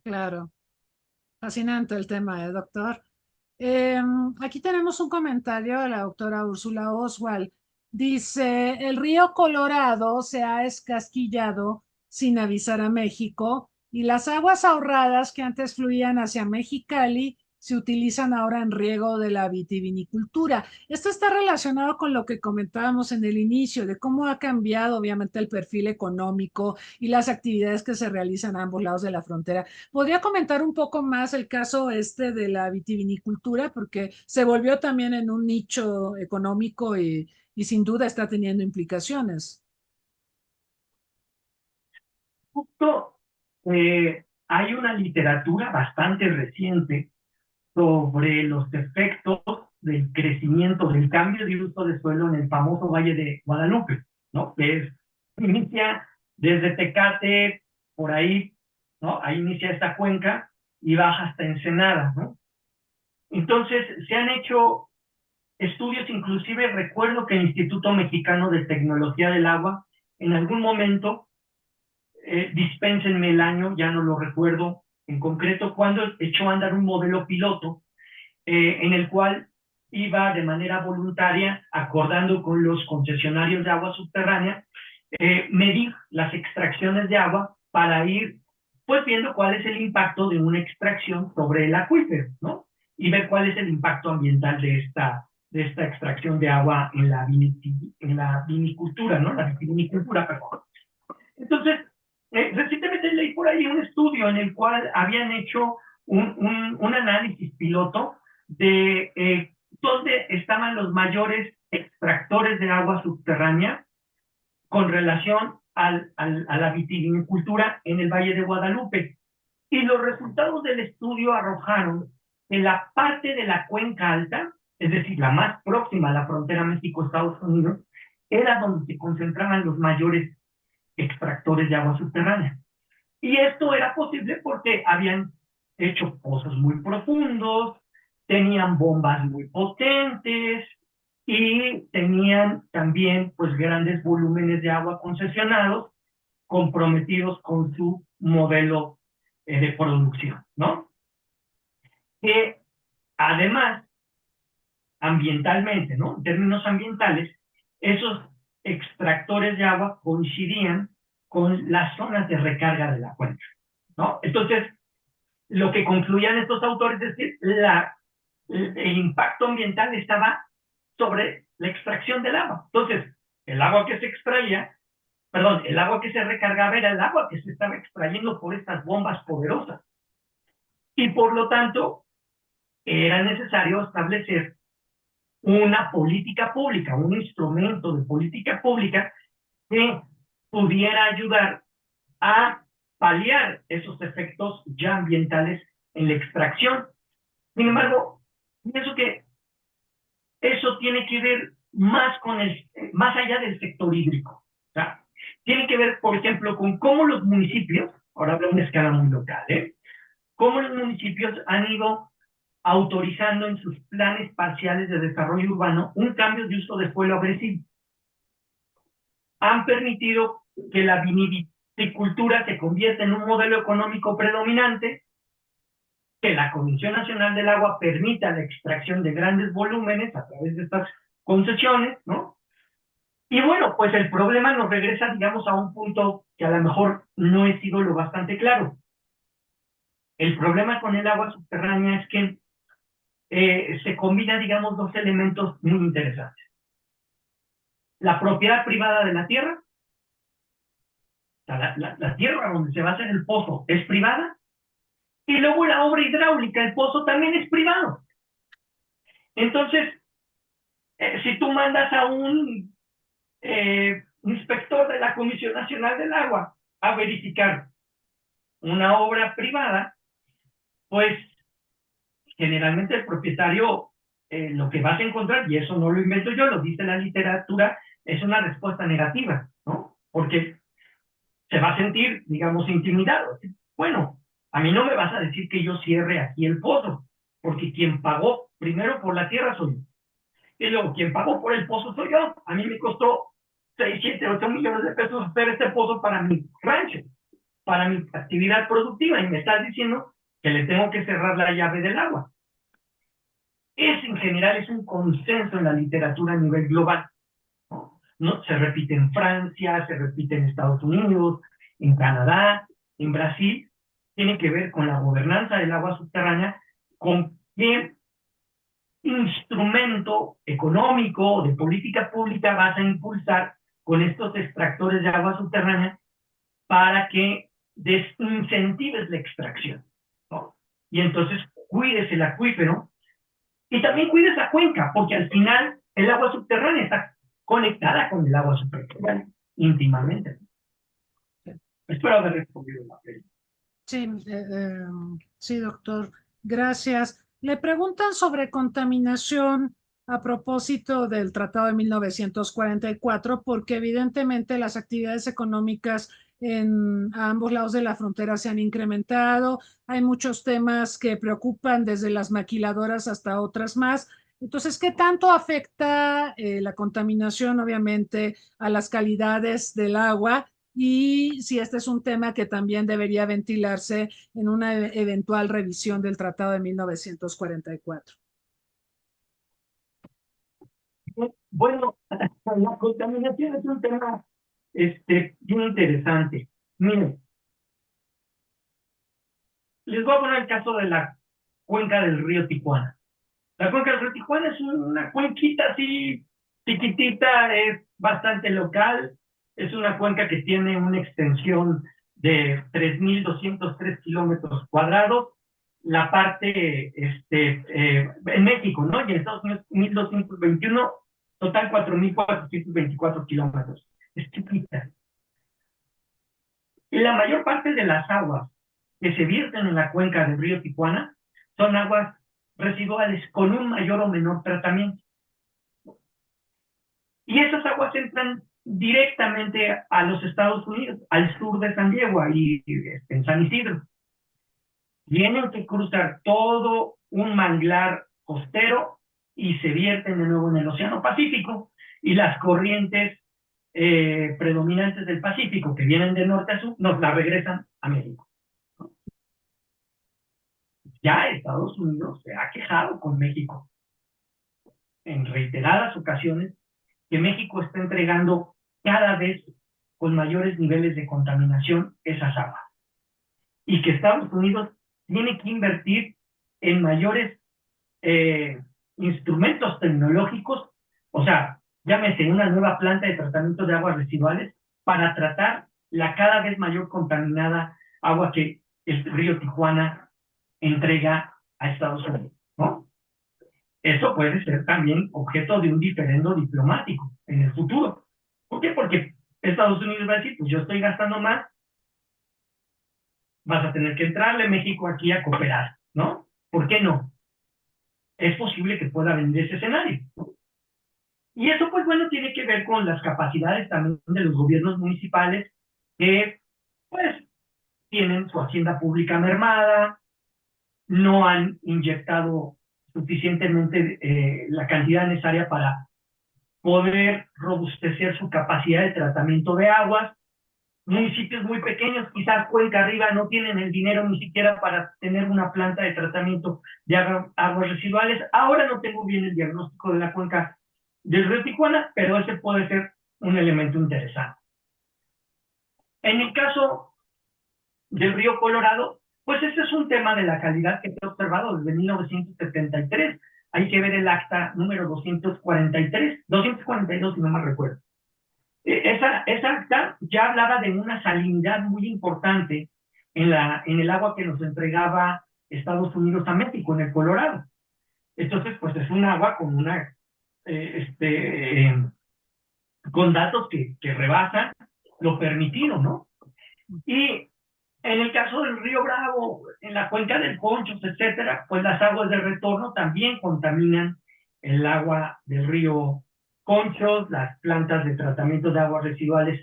Claro, fascinante el tema, doctor. Aquí tenemos un comentario de la doctora Úrsula Oswald. Dice, el río Colorado se ha escasquillado sin avisar a México y las aguas ahorradas que antes fluían hacia Mexicali se utilizan ahora en riego de la vitivinicultura. Esto está relacionado con lo que comentábamos en el inicio, de cómo ha cambiado obviamente el perfil económico y las actividades que se realizan a ambos lados de la frontera. ¿Podría comentar un poco más el caso este de la vitivinicultura? Porque se volvió también en un nicho económico y sin duda está teniendo implicaciones. Justo hay una literatura bastante reciente sobre los efectos del crecimiento, del cambio de uso de suelo en el famoso Valle de Guadalupe, ¿no? Que inicia desde Tecate, por ahí, ¿no? Ahí inicia esta cuenca y baja hasta Ensenada, ¿no? Entonces, se han hecho estudios, inclusive recuerdo que el Instituto Mexicano de Tecnología del Agua, en algún momento, dispénsenme el año, ya no lo recuerdo en concreto, cuando echó a andar un modelo piloto en el cual iba de manera voluntaria, acordando con los concesionarios de agua subterránea, medir las extracciones de agua para ir pues viendo cuál es el impacto de una extracción sobre el acuífero, ¿no? Y ver cuál es el impacto ambiental de esta extracción de agua en la vinicultura, ¿no? La vitivinicultura, perdón. Entonces, recientemente leí por ahí un estudio en el cual habían hecho un análisis piloto de dónde estaban los mayores extractores de agua subterránea con relación a la vitivinicultura en el Valle de Guadalupe. Y los resultados del estudio arrojaron que la parte de la cuenca alta, es decir, la más próxima a la frontera México-Estados Unidos, era donde se concentraban los mayores extractores de agua subterránea. Y esto era posible porque habían hecho pozos muy profundos, tenían bombas muy potentes y tenían también pues grandes volúmenes de agua concesionados comprometidos con su modelo de producción, ¿no? Que además, ambientalmente, ¿no? En términos ambientales, esos extractores de agua coincidían con las zonas de recarga de la cuenca, ¿no? Entonces, lo que concluían estos autores es que el impacto ambiental estaba sobre la extracción del agua. Entonces, el agua que se extraía, perdón, el agua que se recargaba era el agua que se estaba extrayendo por estas bombas poderosas. Y por lo tanto, era necesario establecer una política pública, un instrumento de política pública que pudiera ayudar a paliar esos efectos ya ambientales en la extracción. Sin embargo, pienso que eso tiene que ver más más allá del sector hídrico. O sea, tiene que ver, por ejemplo, con cómo los municipios, ahora hablo en una escala muy local, cómo los municipios han ido autorizando en sus planes parciales de desarrollo urbano un cambio de uso de suelo agresivo. Han permitido que la vinicultura se convierta en un modelo económico predominante, que la Comisión Nacional del Agua permita la extracción de grandes volúmenes a través de estas concesiones, ¿no? Y bueno, pues el problema nos regresa, digamos, a un punto que a lo mejor no he sido lo bastante claro. El problema con el agua subterránea es que se combinan, digamos, dos elementos muy interesantes. La propiedad privada de la tierra, o sea, la tierra donde se va a hacer el pozo es privada, y luego la obra hidráulica, el pozo también es privado. Entonces, si tú mandas a un inspector de la Comisión Nacional del Agua a verificar una obra privada, pues generalmente el propietario lo que vas a encontrar, y eso no lo invento yo, lo dice la literatura, es una respuesta negativa, ¿no? Porque se va a sentir, digamos, intimidado. Bueno, a mí no me vas a decir que yo cierre aquí el pozo, porque quien pagó primero por la tierra soy yo. Y luego, quien pagó por el pozo soy yo. A mí me costó 6, 7, 8 millones de pesos hacer este pozo para mi rancho, para mi actividad productiva, y me estás diciendo que le tengo que cerrar la llave del agua. Ese en general es un consenso en la literatura a nivel global. ¿No? Se repite en Francia, se repite en Estados Unidos, en Canadá, en Brasil. Tiene que ver con la gobernanza del agua subterránea, con qué instrumento económico o de política pública vas a impulsar con estos extractores de agua subterránea para que desincentives la extracción, ¿no? Y entonces cuides el acuífero y también cuides la cuenca, porque al final el agua subterránea está conectada con el agua superficial íntimamente. Espero haber respondido la pregunta. Sí, sí, doctor. Gracias. Le preguntan sobre contaminación a propósito del Tratado de 1944, porque evidentemente las actividades económicas a ambos lados de la frontera se han incrementado. Hay muchos temas que preocupan desde las maquiladoras hasta otras más. Entonces, ¿qué tanto afecta la contaminación, obviamente, a las calidades del agua? Y si este es un tema que también debería ventilarse en una eventual revisión del Tratado de 1944. Bueno, la contaminación es un tema bien interesante. Miren, les voy a poner el caso de la cuenca del río Tijuana. La cuenca del río Tijuana es una cuenquita así chiquitita, es bastante local, es una cuenca que tiene una extensión de 3.203 kilómetros cuadrados. La parte en México, ¿no? Y en Estados Unidos 1.221, total 4.424 kilómetros. Es chiquita. Y la mayor parte de las aguas que se vierten en la cuenca del río Tijuana son aguas residuales con un mayor o menor tratamiento. Y esas aguas entran directamente a los Estados Unidos, al sur de San Diego, ahí en San Isidro. Tienen que cruzar todo un manglar costero y se vierten de nuevo en el Océano Pacífico, y las corrientes predominantes del Pacífico, que vienen de norte a sur, nos la regresan a México. Ya Estados Unidos se ha quejado con México en reiteradas ocasiones que México está entregando cada vez con mayores niveles de contaminación esas aguas, y que Estados Unidos tiene que invertir en mayores instrumentos tecnológicos, o sea, llámese una nueva planta de tratamiento de aguas residuales para tratar la cada vez mayor contaminada agua que el río Tijuana entrega a Estados Unidos, ¿no? Eso puede ser también objeto de un diferendo diplomático en el futuro. ¿Por qué? Porque Estados Unidos va a decir, pues yo estoy gastando más, vas a tener que entrarle México aquí a cooperar, ¿no? ¿Por qué no? Es posible que pueda venir ese escenario, ¿no? Y eso, pues bueno, tiene que ver con las capacidades también de los gobiernos municipales que, pues, tienen su hacienda pública mermada, no han inyectado suficientemente la cantidad necesaria para poder robustecer su capacidad de tratamiento de aguas. Municipios muy pequeños, quizás Cuenca Arriba, no tienen el dinero ni siquiera para tener una planta de tratamiento de aguas residuales. Ahora no tengo bien el diagnóstico de la cuenca del río Tijuana, pero ese puede ser un elemento interesante. En el caso del río Colorado, pues ese es un tema de la calidad que se ha observado desde 1973. Hay que ver el acta número 242, si no mal recuerdo. Esa acta ya hablaba de una salinidad muy importante en el agua que nos entregaba Estados Unidos a México, en el Colorado. Entonces, pues es un agua con con datos que rebasan lo permitido, ¿no? Y en el caso del río Bravo, en la cuenca del Conchos, etcétera, pues las aguas de retorno también contaminan el agua del río Conchos, las plantas de tratamiento de aguas residuales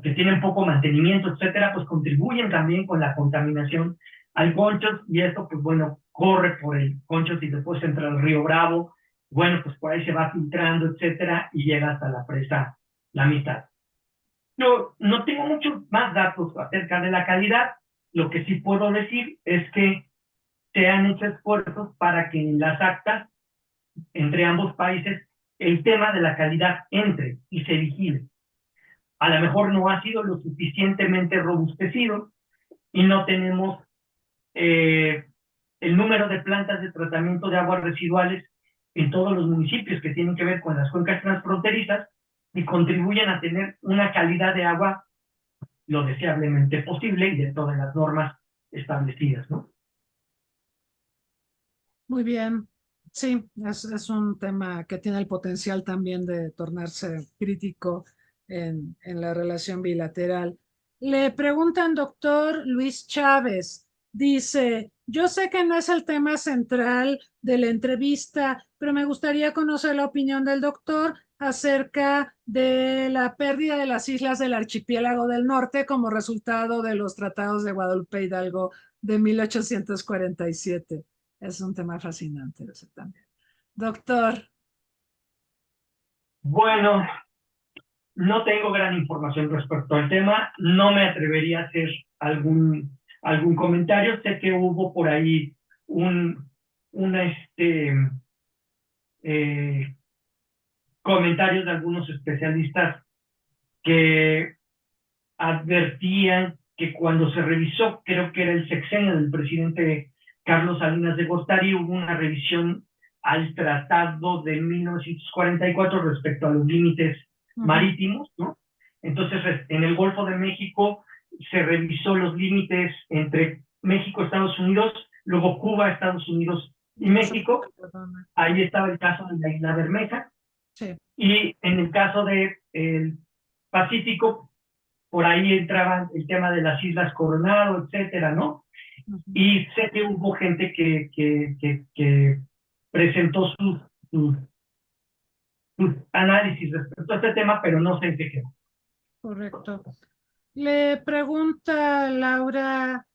que tienen poco mantenimiento, etcétera, pues contribuyen también con la contaminación al Conchos, y esto, pues bueno, corre por el Conchos y después entra al río Bravo, bueno, pues por ahí se va filtrando, etcétera, y llega hasta la presa La Mitad. Yo no tengo muchos más datos acerca de la calidad. Lo que sí puedo decir es que se han hecho esfuerzos para que en las actas entre ambos países el tema de la calidad entre y se vigile. A lo mejor no ha sido lo suficientemente robustecido y no tenemos el número de plantas de tratamiento de aguas residuales en todos los municipios que tienen que ver con las cuencas transfronterizas y contribuyen a tener una calidad de agua lo deseablemente posible y de todas las normas establecidas, ¿no? Muy bien. Sí, es un tema que tiene el potencial también de tornarse crítico en la relación bilateral. Le preguntan, doctor Luis Chávez, dice, yo sé que no es el tema central de la entrevista, pero me gustaría conocer la opinión del doctor acerca de la pérdida de las islas del archipiélago del norte como resultado de los tratados de Guadalupe Hidalgo de 1847. Es un tema fascinante ese también. Doctor. Bueno, no tengo gran información respecto al tema, no me atrevería a hacer algún comentario. Sé que hubo por ahí comentarios de algunos especialistas que advertían que cuando se revisó, creo que era el sexenio del presidente Carlos Salinas de Gortari, hubo una revisión al tratado de 1944 respecto a los límites marítimos, ¿no? Entonces, en el Golfo de México se revisó los límites entre México, Estados Unidos, luego Cuba, Estados Unidos y México. Ahí estaba el caso de la Isla Bermeja. Sí. Y en el caso del Pacífico, por ahí entraba el tema de las Islas Coronado, etcétera, ¿no? Y sé que hubo gente que presentó sus análisis respecto a este tema, pero no sé en qué quedó. Correcto. Le pregunta Laura,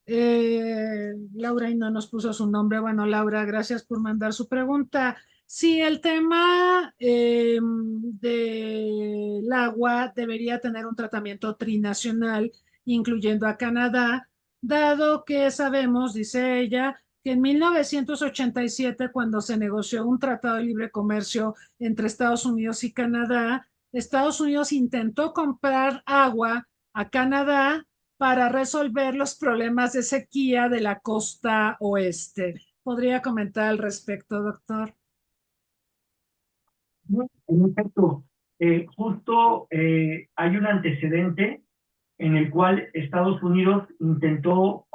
Laura y no nos puso su nombre. Bueno, Laura, gracias por mandar su pregunta. Si el tema del agua debería tener un tratamiento trinacional, incluyendo a Canadá, dado que sabemos, dice ella, que en 1987, cuando se negoció un tratado de libre comercio entre Estados Unidos y Canadá, Estados Unidos intentó comprar agua a Canadá para resolver los problemas de sequía de la costa oeste. ¿Podría comentar al respecto, doctor? En efecto, justo hay un antecedente en el cual Estados Unidos intentó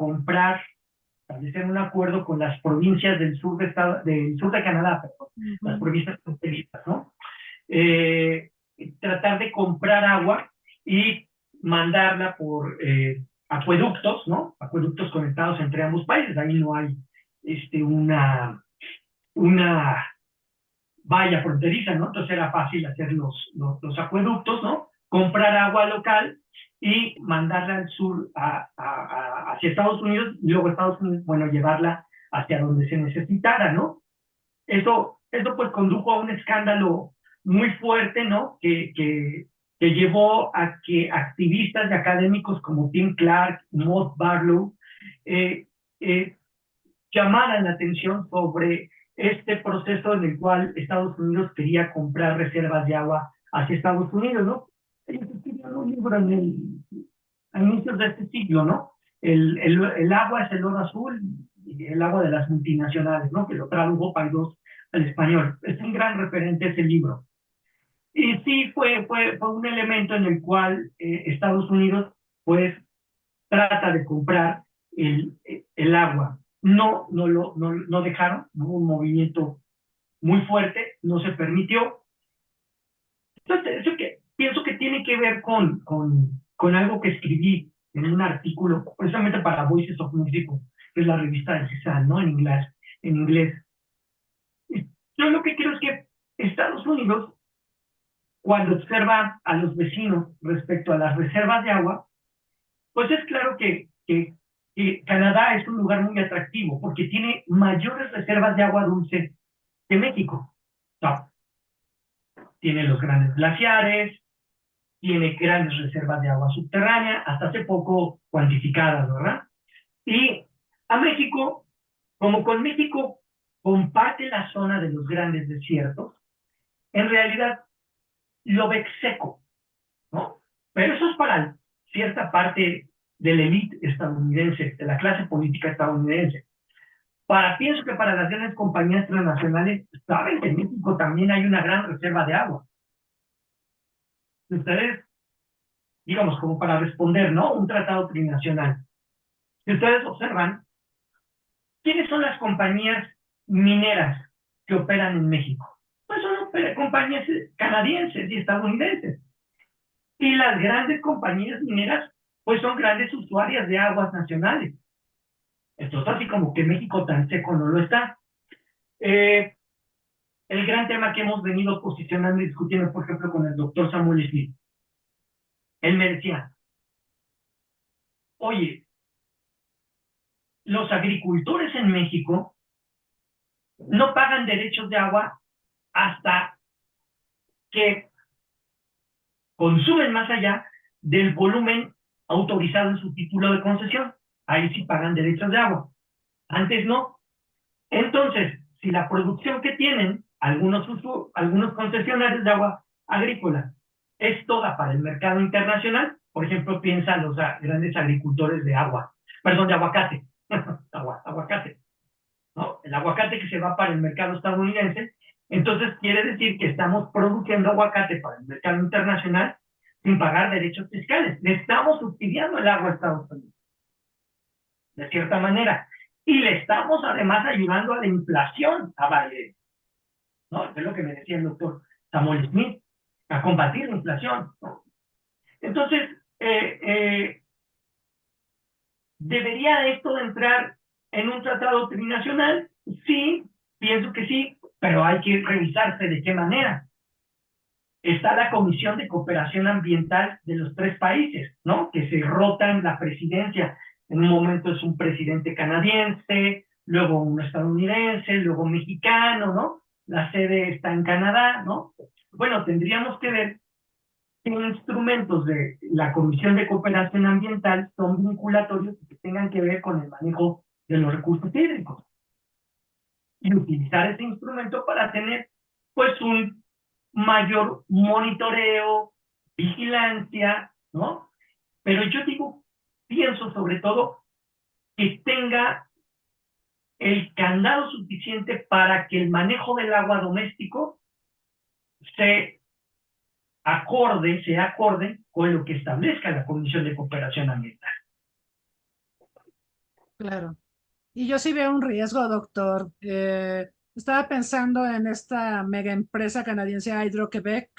establecer un acuerdo con las provincias del sur de Canadá, perdón, las provincias fronterizas, ¿no? Tratar de comprar agua y mandarla por acueductos, ¿no? Acueductos conectados entre ambos países. Ahí no hay una valla fronteriza, ¿no? Entonces era fácil hacer los acueductos, ¿no? Comprar agua local y mandarla al sur hacia Estados Unidos, y luego Estados Unidos, bueno, llevarla hacia donde se necesitara, ¿no? Eso pues condujo a un escándalo muy fuerte, ¿no? Que llevó a que activistas y académicos como Tim Clark, Maud Barlow, llamaran la atención sobre este proceso en el cual Estados Unidos quería comprar reservas de agua hacia Estados Unidos, ¿no? Ellos escribieron un libro a inicios de este siglo, ¿no? El agua es el oro azul, el agua de las multinacionales, ¿no? Que lo tradujo Paidós al español. Es un gran referente ese libro. Y sí, fue un elemento en el cual Estados Unidos, pues, trata de comprar el agua. No dejaron, ¿no? Un movimiento muy fuerte, no se permitió. Entonces, eso que pienso que tiene que ver con algo que escribí en un artículo, precisamente para Voices of Mexico, que es la revista de CISAN, ¿no? En inglés. Yo lo que quiero es que Estados Unidos, cuando observa a los vecinos respecto a las reservas de agua, pues es claro que Canadá es un lugar muy atractivo porque tiene mayores reservas de agua dulce que México. No, tiene los grandes glaciares, tiene grandes reservas de agua subterránea, hasta hace poco cuantificadas, ¿verdad? Y a México, como con México comparte la zona de los grandes desiertos, en realidad lo ve seco, ¿no? Pero eso es para cierta parte de la élite estadounidense, de la clase política estadounidense. Pienso que para las grandes compañías transnacionales, saben que en México también hay una gran reserva de agua. Ustedes, digamos, como para responder, ¿no? Un tratado trinacional. Si ustedes observan, ¿quiénes son las compañías mineras que operan en México? Pues son compañías canadienses y estadounidenses. Y las grandes compañías mineras, pues son grandes usuarias de aguas nacionales. Entonces, así como que México tan seco no lo está. El gran tema que hemos venido posicionando y discutiendo, por ejemplo, con el doctor Samuel Smith, él me decía, oye, los agricultores en México no pagan derechos de agua hasta que consumen más allá del volumen autorizado en su título de concesión. Ahí sí pagan derechos de agua. Antes no. Entonces, si la producción que tienen algunos concesionarios de agua agrícola es toda para el mercado internacional, por ejemplo, piensa los grandes agricultores de aguacate, aguacate, ¿no? El aguacate que se va para el mercado estadounidense, entonces quiere decir que estamos produciendo aguacate para el mercado internacional sin pagar derechos fiscales. Le estamos subsidiando el agua a Estados Unidos, de cierta manera. Y le estamos además ayudando a la inflación a Biden, ¿no? Es lo que me decía el doctor Samuel Smith, a combatir la inflación, ¿no? Entonces, ¿debería esto entrar en un tratado trinacional? Sí, pienso que sí, pero hay que revisarse de qué manera. Está la Comisión de Cooperación Ambiental de los tres países, ¿no? Que se rotan la presidencia. En un momento es un presidente canadiense, luego un estadounidense, luego mexicano, ¿no? La sede está en Canadá, ¿no? Bueno, tendríamos que ver qué instrumentos de la Comisión de Cooperación Ambiental son vinculatorios y que tengan que ver con el manejo de los recursos hídricos. Y utilizar ese instrumento para tener, pues, un mayor monitoreo, vigilancia, ¿no? Pero yo pienso sobre todo que tenga el candado suficiente para que el manejo del agua doméstico sea acorde con lo que establezca la Comisión de Cooperación Ambiental. Claro. Y yo sí veo un riesgo, doctor. Estaba pensando en esta mega empresa canadiense Hydro-Québec,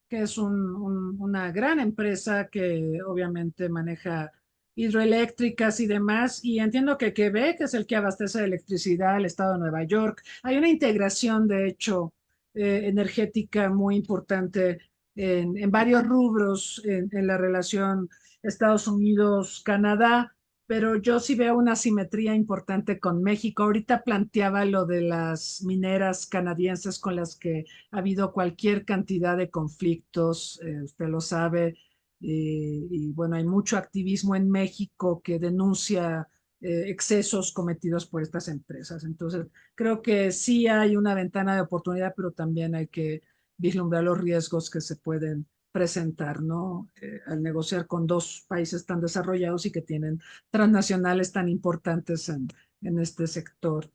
que es una gran empresa que obviamente maneja hidroeléctricas y demás. Y entiendo que Quebec es el que abastece de electricidad al estado de Nueva York. Hay una integración, de hecho, energética muy importante en varios rubros en la relación Estados Unidos-Canadá, pero yo sí veo una simetría importante con México. Ahorita planteaba lo de las mineras canadienses con las que ha habido cualquier cantidad de conflictos, usted lo sabe, y bueno, hay mucho activismo en México que denuncia excesos cometidos por estas empresas. Entonces, creo que sí hay una ventana de oportunidad, pero también hay que vislumbrar los riesgos que se pueden presentar, ¿no? Al negociar con dos países tan desarrollados y que tienen transnacionales tan importantes en este sector.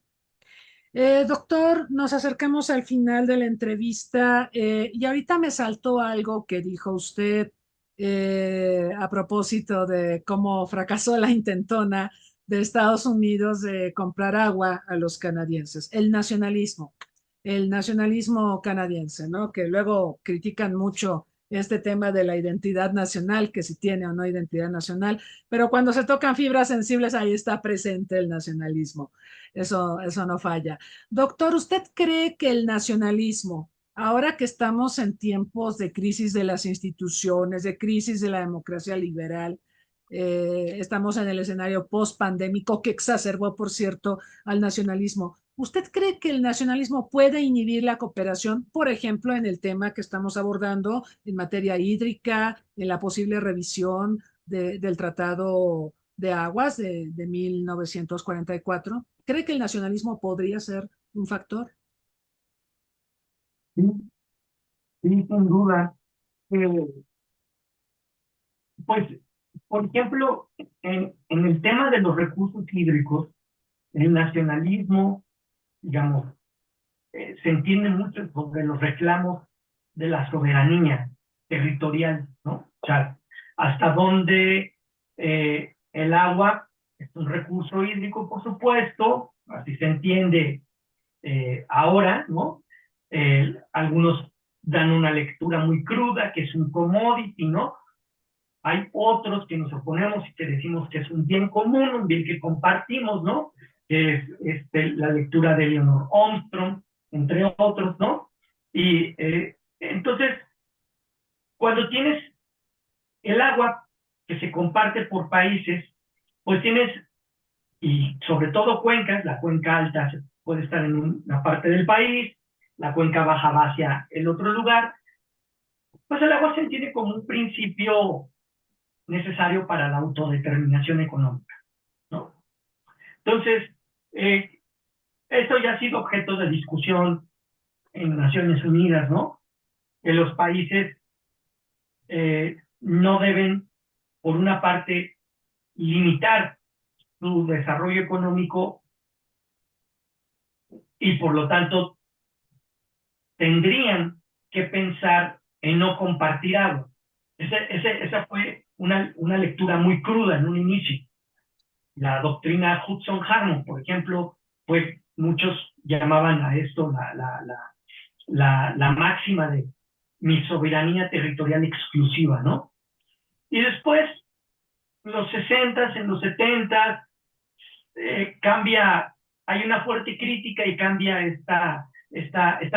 Doctor, nos acercamos al final de la entrevista y ahorita me saltó algo que dijo usted a propósito de cómo fracasó la intentona de Estados Unidos de comprar agua a los canadienses, el nacionalismo canadiense, ¿no? Que luego critican mucho este tema de la identidad nacional, que si tiene o no identidad nacional, pero cuando se tocan fibras sensibles ahí está presente el nacionalismo. Eso no falla. Doctor, ¿usted cree que el nacionalismo, ahora que estamos en tiempos de crisis de las instituciones, de crisis de la democracia liberal, estamos en el escenario post-pandémico que exacerbó, por cierto, al nacionalismo, ¿usted cree que el nacionalismo puede inhibir la cooperación, por ejemplo, en el tema que estamos abordando en materia hídrica, en la posible revisión del Tratado de Aguas de 1944? ¿Cree que el nacionalismo podría ser un factor? Sí, sí, sin duda. Eh, pues, por ejemplo, en el tema de los recursos hídricos, el nacionalismo, digamos, se entiende mucho sobre los reclamos de la soberanía territorial, ¿no? O sea, hasta dónde el agua es un recurso hídrico, por supuesto, así se entiende ahora, ¿no? Algunos dan una lectura muy cruda, que es un commodity, ¿no? Hay otros que nos oponemos y que decimos que es un bien común, un bien que compartimos, ¿no? Que es la lectura de Leonor Armstrong, entre otros, ¿no? Y entonces, cuando tienes el agua que se comparte por países, pues tienes, y sobre todo cuencas, la cuenca alta puede estar en una parte del país, la cuenca baja va hacia el otro lugar, pues el agua se entiende como un principio necesario para la autodeterminación económica, ¿no? Entonces, esto ya ha sido objeto de discusión en Naciones Unidas, ¿no? Que los países no deben, por una parte, limitar su desarrollo económico y por lo tanto tendrían que pensar en no compartir agua. Esa fue una lectura muy cruda en un inicio. La doctrina Hudson-Harmon, por ejemplo, pues muchos llamaban a esto la máxima de mi soberanía territorial exclusiva, ¿no? Y después, en los 70, cambia, hay una fuerte crítica y cambia esta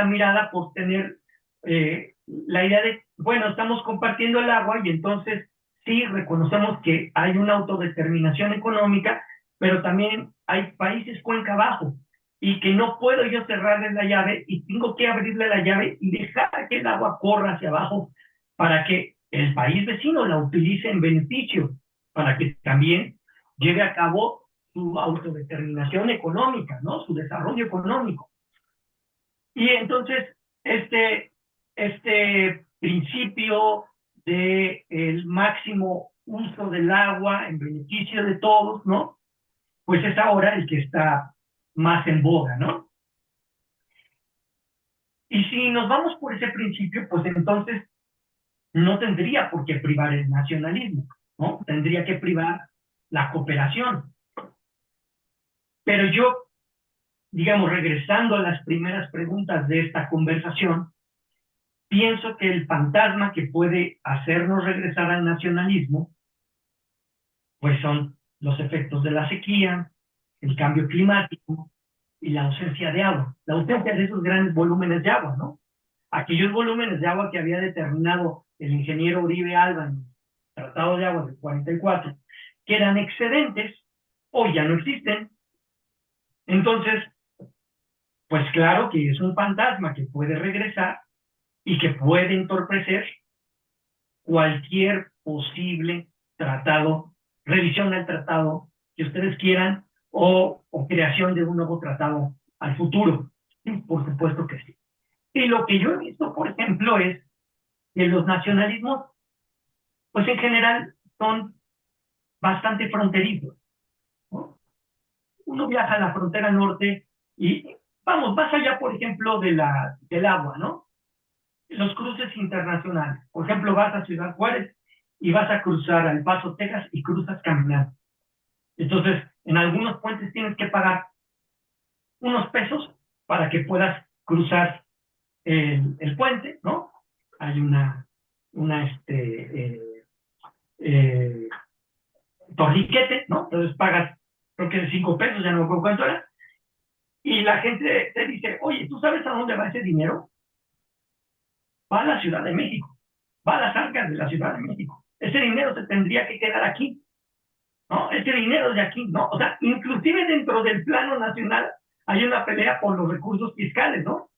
mirada por tener la idea de, bueno, estamos compartiendo el agua y entonces sí reconocemos que hay una autodeterminación económica, pero también hay países cuenca abajo y que no puedo yo cerrarles la llave y tengo que abrirle la llave y dejar que el agua corra hacia abajo para que el país vecino la utilice en beneficio, para que también lleve a cabo su autodeterminación económica, ¿no? Su desarrollo económico. Y entonces, este principio del máximo uso del agua en beneficio de todos, ¿no? Pues es ahora el que está más en boga, ¿no? Y si nos vamos por ese principio, pues entonces no tendría por qué privar el nacionalismo, ¿no? Tendría que privar la cooperación. Pero yo, digamos, regresando a las primeras preguntas de esta conversación, pienso que el fantasma que puede hacernos regresar al nacionalismo, pues son los efectos de la sequía, el cambio climático y la ausencia de agua, la ausencia de esos grandes volúmenes de agua, ¿no? Aquellos volúmenes de agua que había determinado el ingeniero Uribe Alba en el Tratado de Aguas del 44, que eran excedentes, hoy ya no existen. Entonces, pues claro que es un fantasma que puede regresar y que puede entorpecer cualquier posible tratado, revisión del Tratado que ustedes quieran, o creación de un nuevo tratado al futuro. Sí, por supuesto que sí. Y lo que yo he visto, por ejemplo, es que los nacionalismos, pues en general, son bastante fronterizos, ¿no? Uno viaja a la frontera norte y, vamos, más allá, por ejemplo, del agua, ¿no? Los cruces internacionales. Por ejemplo, vas a Ciudad Juárez y vas a cruzar al Paso, Texas, y cruzas caminando. Entonces, en algunos puentes tienes que pagar unos pesos para que puedas cruzar el puente, ¿no? Hay una eh, torniquete, ¿no? Entonces pagas, creo que de 5 pesos, ya no me acuerdo cuánto era, y la gente te dice, oye, ¿tú sabes a dónde va ese dinero? Va a la Ciudad de México, va a las arcas de la Ciudad de México. Ese dinero se tendría que quedar aquí, ¿no? Ese dinero es de aquí, ¿no? O sea, inclusive dentro del plano nacional hay una pelea por los recursos fiscales, ¿no?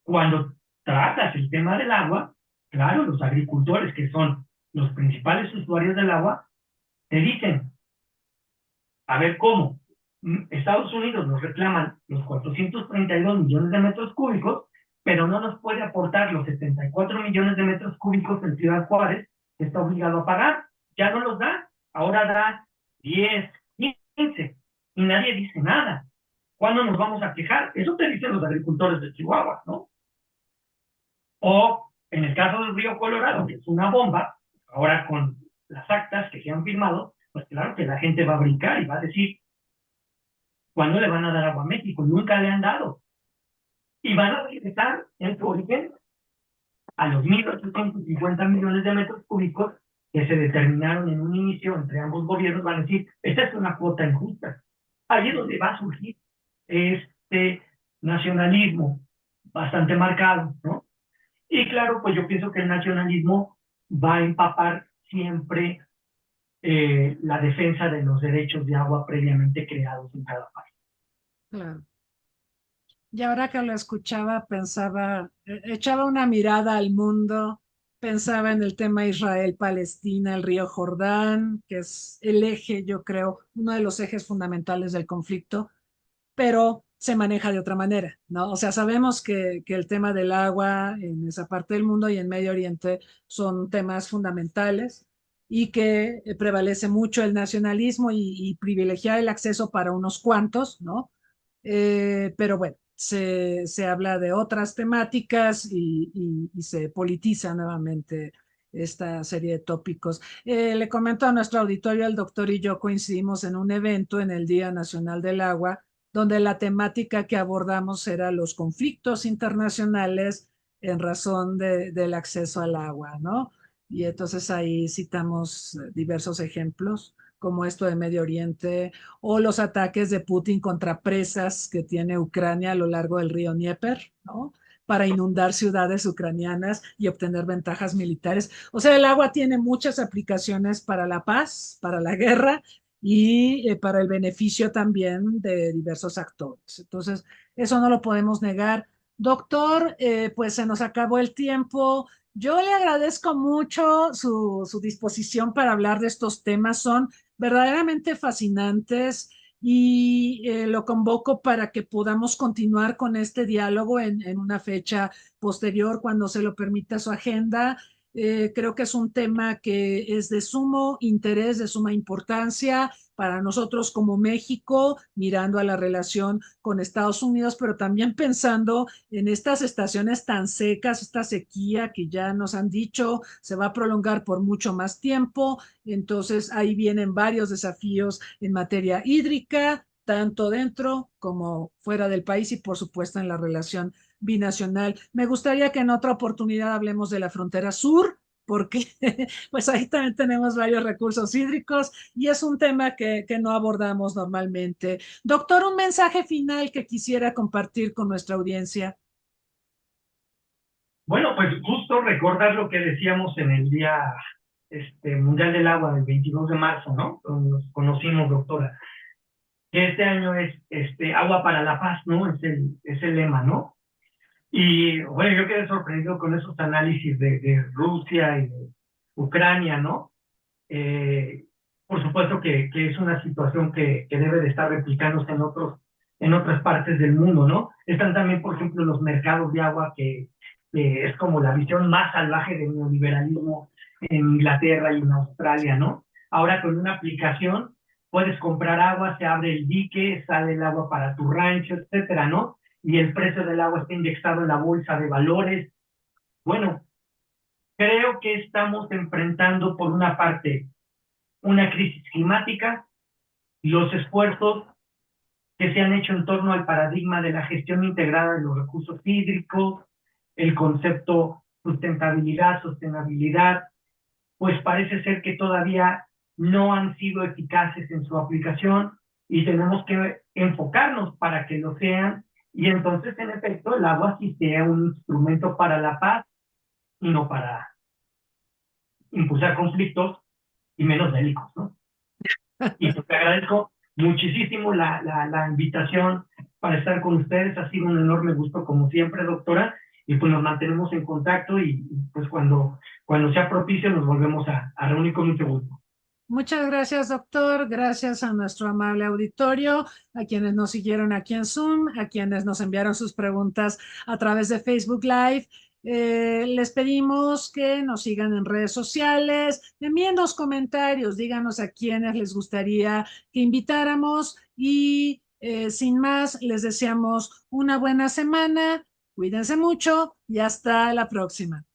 Cuando tratas el tema del agua, claro, los agricultores, que son los principales usuarios del agua, te dicen, a ver cómo, Estados Unidos nos reclaman los 432 millones de metros cúbicos, pero no nos puede aportar los 74 millones de metros cúbicos en Ciudad Juárez, que está obligado a pagar. Ya no los da, ahora da 10, 15, y nadie dice nada. ¿Cuándo nos vamos a quejar? Eso te dicen los agricultores de Chihuahua, ¿no? O en el caso del río Colorado, que es una bomba, ahora con las actas que se han firmado, pues claro que la gente va a brincar y va a decir, ¿cuándo le van a dar agua a México? Nunca le han dado. Y van a regresar en su origen a los 1.850 millones de metros cúbicos que se determinaron en un inicio entre ambos gobiernos. Van a decir, esta es una cuota injusta. Ahí es donde va a surgir este nacionalismo bastante marcado, ¿no? Y claro, pues yo pienso que el nacionalismo va a empapar siempre la defensa de los derechos de agua previamente creados en cada país. Claro. Y ahora que lo escuchaba, pensaba, echaba una mirada al mundo, pensaba en el tema Israel-Palestina, el río Jordán, que es el eje, yo creo, uno de los ejes fundamentales del conflicto, pero se maneja de otra manera, ¿no? O sea, sabemos que el tema del agua en esa parte del mundo y en Medio Oriente son temas fundamentales y que prevalece mucho el nacionalismo y privilegiar el acceso para unos cuantos, ¿no? Pero bueno, se habla de otras temáticas y se politiza nuevamente esta serie de tópicos. Le comento a nuestro auditorio, el doctor y yo coincidimos en un evento en el Día Nacional del Agua, donde la temática que abordamos era los conflictos internacionales en razón del acceso al agua, ¿no? Y entonces ahí citamos diversos ejemplos, como esto de Medio Oriente, o los ataques de Putin contra presas que tiene Ucrania a lo largo del río Dnieper, ¿no? Para inundar ciudades ucranianas y obtener ventajas militares. O sea, el agua tiene muchas aplicaciones para la paz, para la guerra y para el beneficio también de diversos actores. Entonces, eso no lo podemos negar. Doctor, pues se nos acabó el tiempo. Yo le agradezco mucho su disposición para hablar de estos temas. Son verdaderamente fascinantes y lo convoco para que podamos continuar con este diálogo en una fecha posterior cuando se lo permita su agenda. Creo que es un tema que es de sumo interés, de suma importancia para nosotros como México, mirando a la relación con Estados Unidos, pero también pensando en estas estaciones tan secas, esta sequía que ya nos han dicho se va a prolongar por mucho más tiempo. Entonces ahí vienen varios desafíos en materia hídrica, tanto dentro como fuera del país y por supuesto en la relación binacional. Me gustaría que en otra oportunidad hablemos de la frontera sur, porque pues ahí también tenemos varios recursos hídricos y es un tema que no abordamos normalmente. Doctor, un mensaje final que quisiera compartir con nuestra audiencia. Bueno, pues justo recordar lo que decíamos en el Día Mundial del Agua del 22 de marzo, ¿no? Nos conocimos, doctora. Este año es Agua para la Paz, ¿no? Es el lema, ¿no? Y bueno, yo quedé sorprendido con esos análisis de Rusia y de Ucrania, ¿no? Por supuesto que es una situación que debe de estar replicándose en otras partes del mundo, ¿no? Están también, por ejemplo, los mercados de agua, que es como la visión más salvaje del neoliberalismo en Inglaterra y en Australia, ¿no? Ahora con una aplicación puedes comprar agua, se abre el dique, sale el agua para tu rancho, etcétera, ¿no? Y el precio del agua está indexado en la bolsa de valores. Bueno, creo que estamos enfrentando por una parte una crisis climática, los esfuerzos que se han hecho en torno al paradigma de la gestión integrada de los recursos hídricos, el concepto sustentabilidad, sostenibilidad, pues parece ser que todavía no han sido eficaces en su aplicación y tenemos que enfocarnos para que lo sean y entonces en efecto el agua sí sea un instrumento para la paz y no para impulsar conflictos y menos bélicos, ¿no? Y pues te agradezco muchísimo la invitación para estar con ustedes. Ha sido un enorme gusto, como siempre, doctora. Y pues nos mantenemos en contacto y pues cuando sea propicio nos volvemos a reunir con mucho gusto. Muchas gracias, doctor. Gracias a nuestro amable auditorio, a quienes nos siguieron aquí en Zoom, a quienes nos enviaron sus preguntas a través de Facebook Live. Les pedimos que nos sigan en redes sociales, envíennos comentarios, díganos a quienes les gustaría que invitáramos y sin más, les deseamos una buena semana, cuídense mucho y hasta la próxima.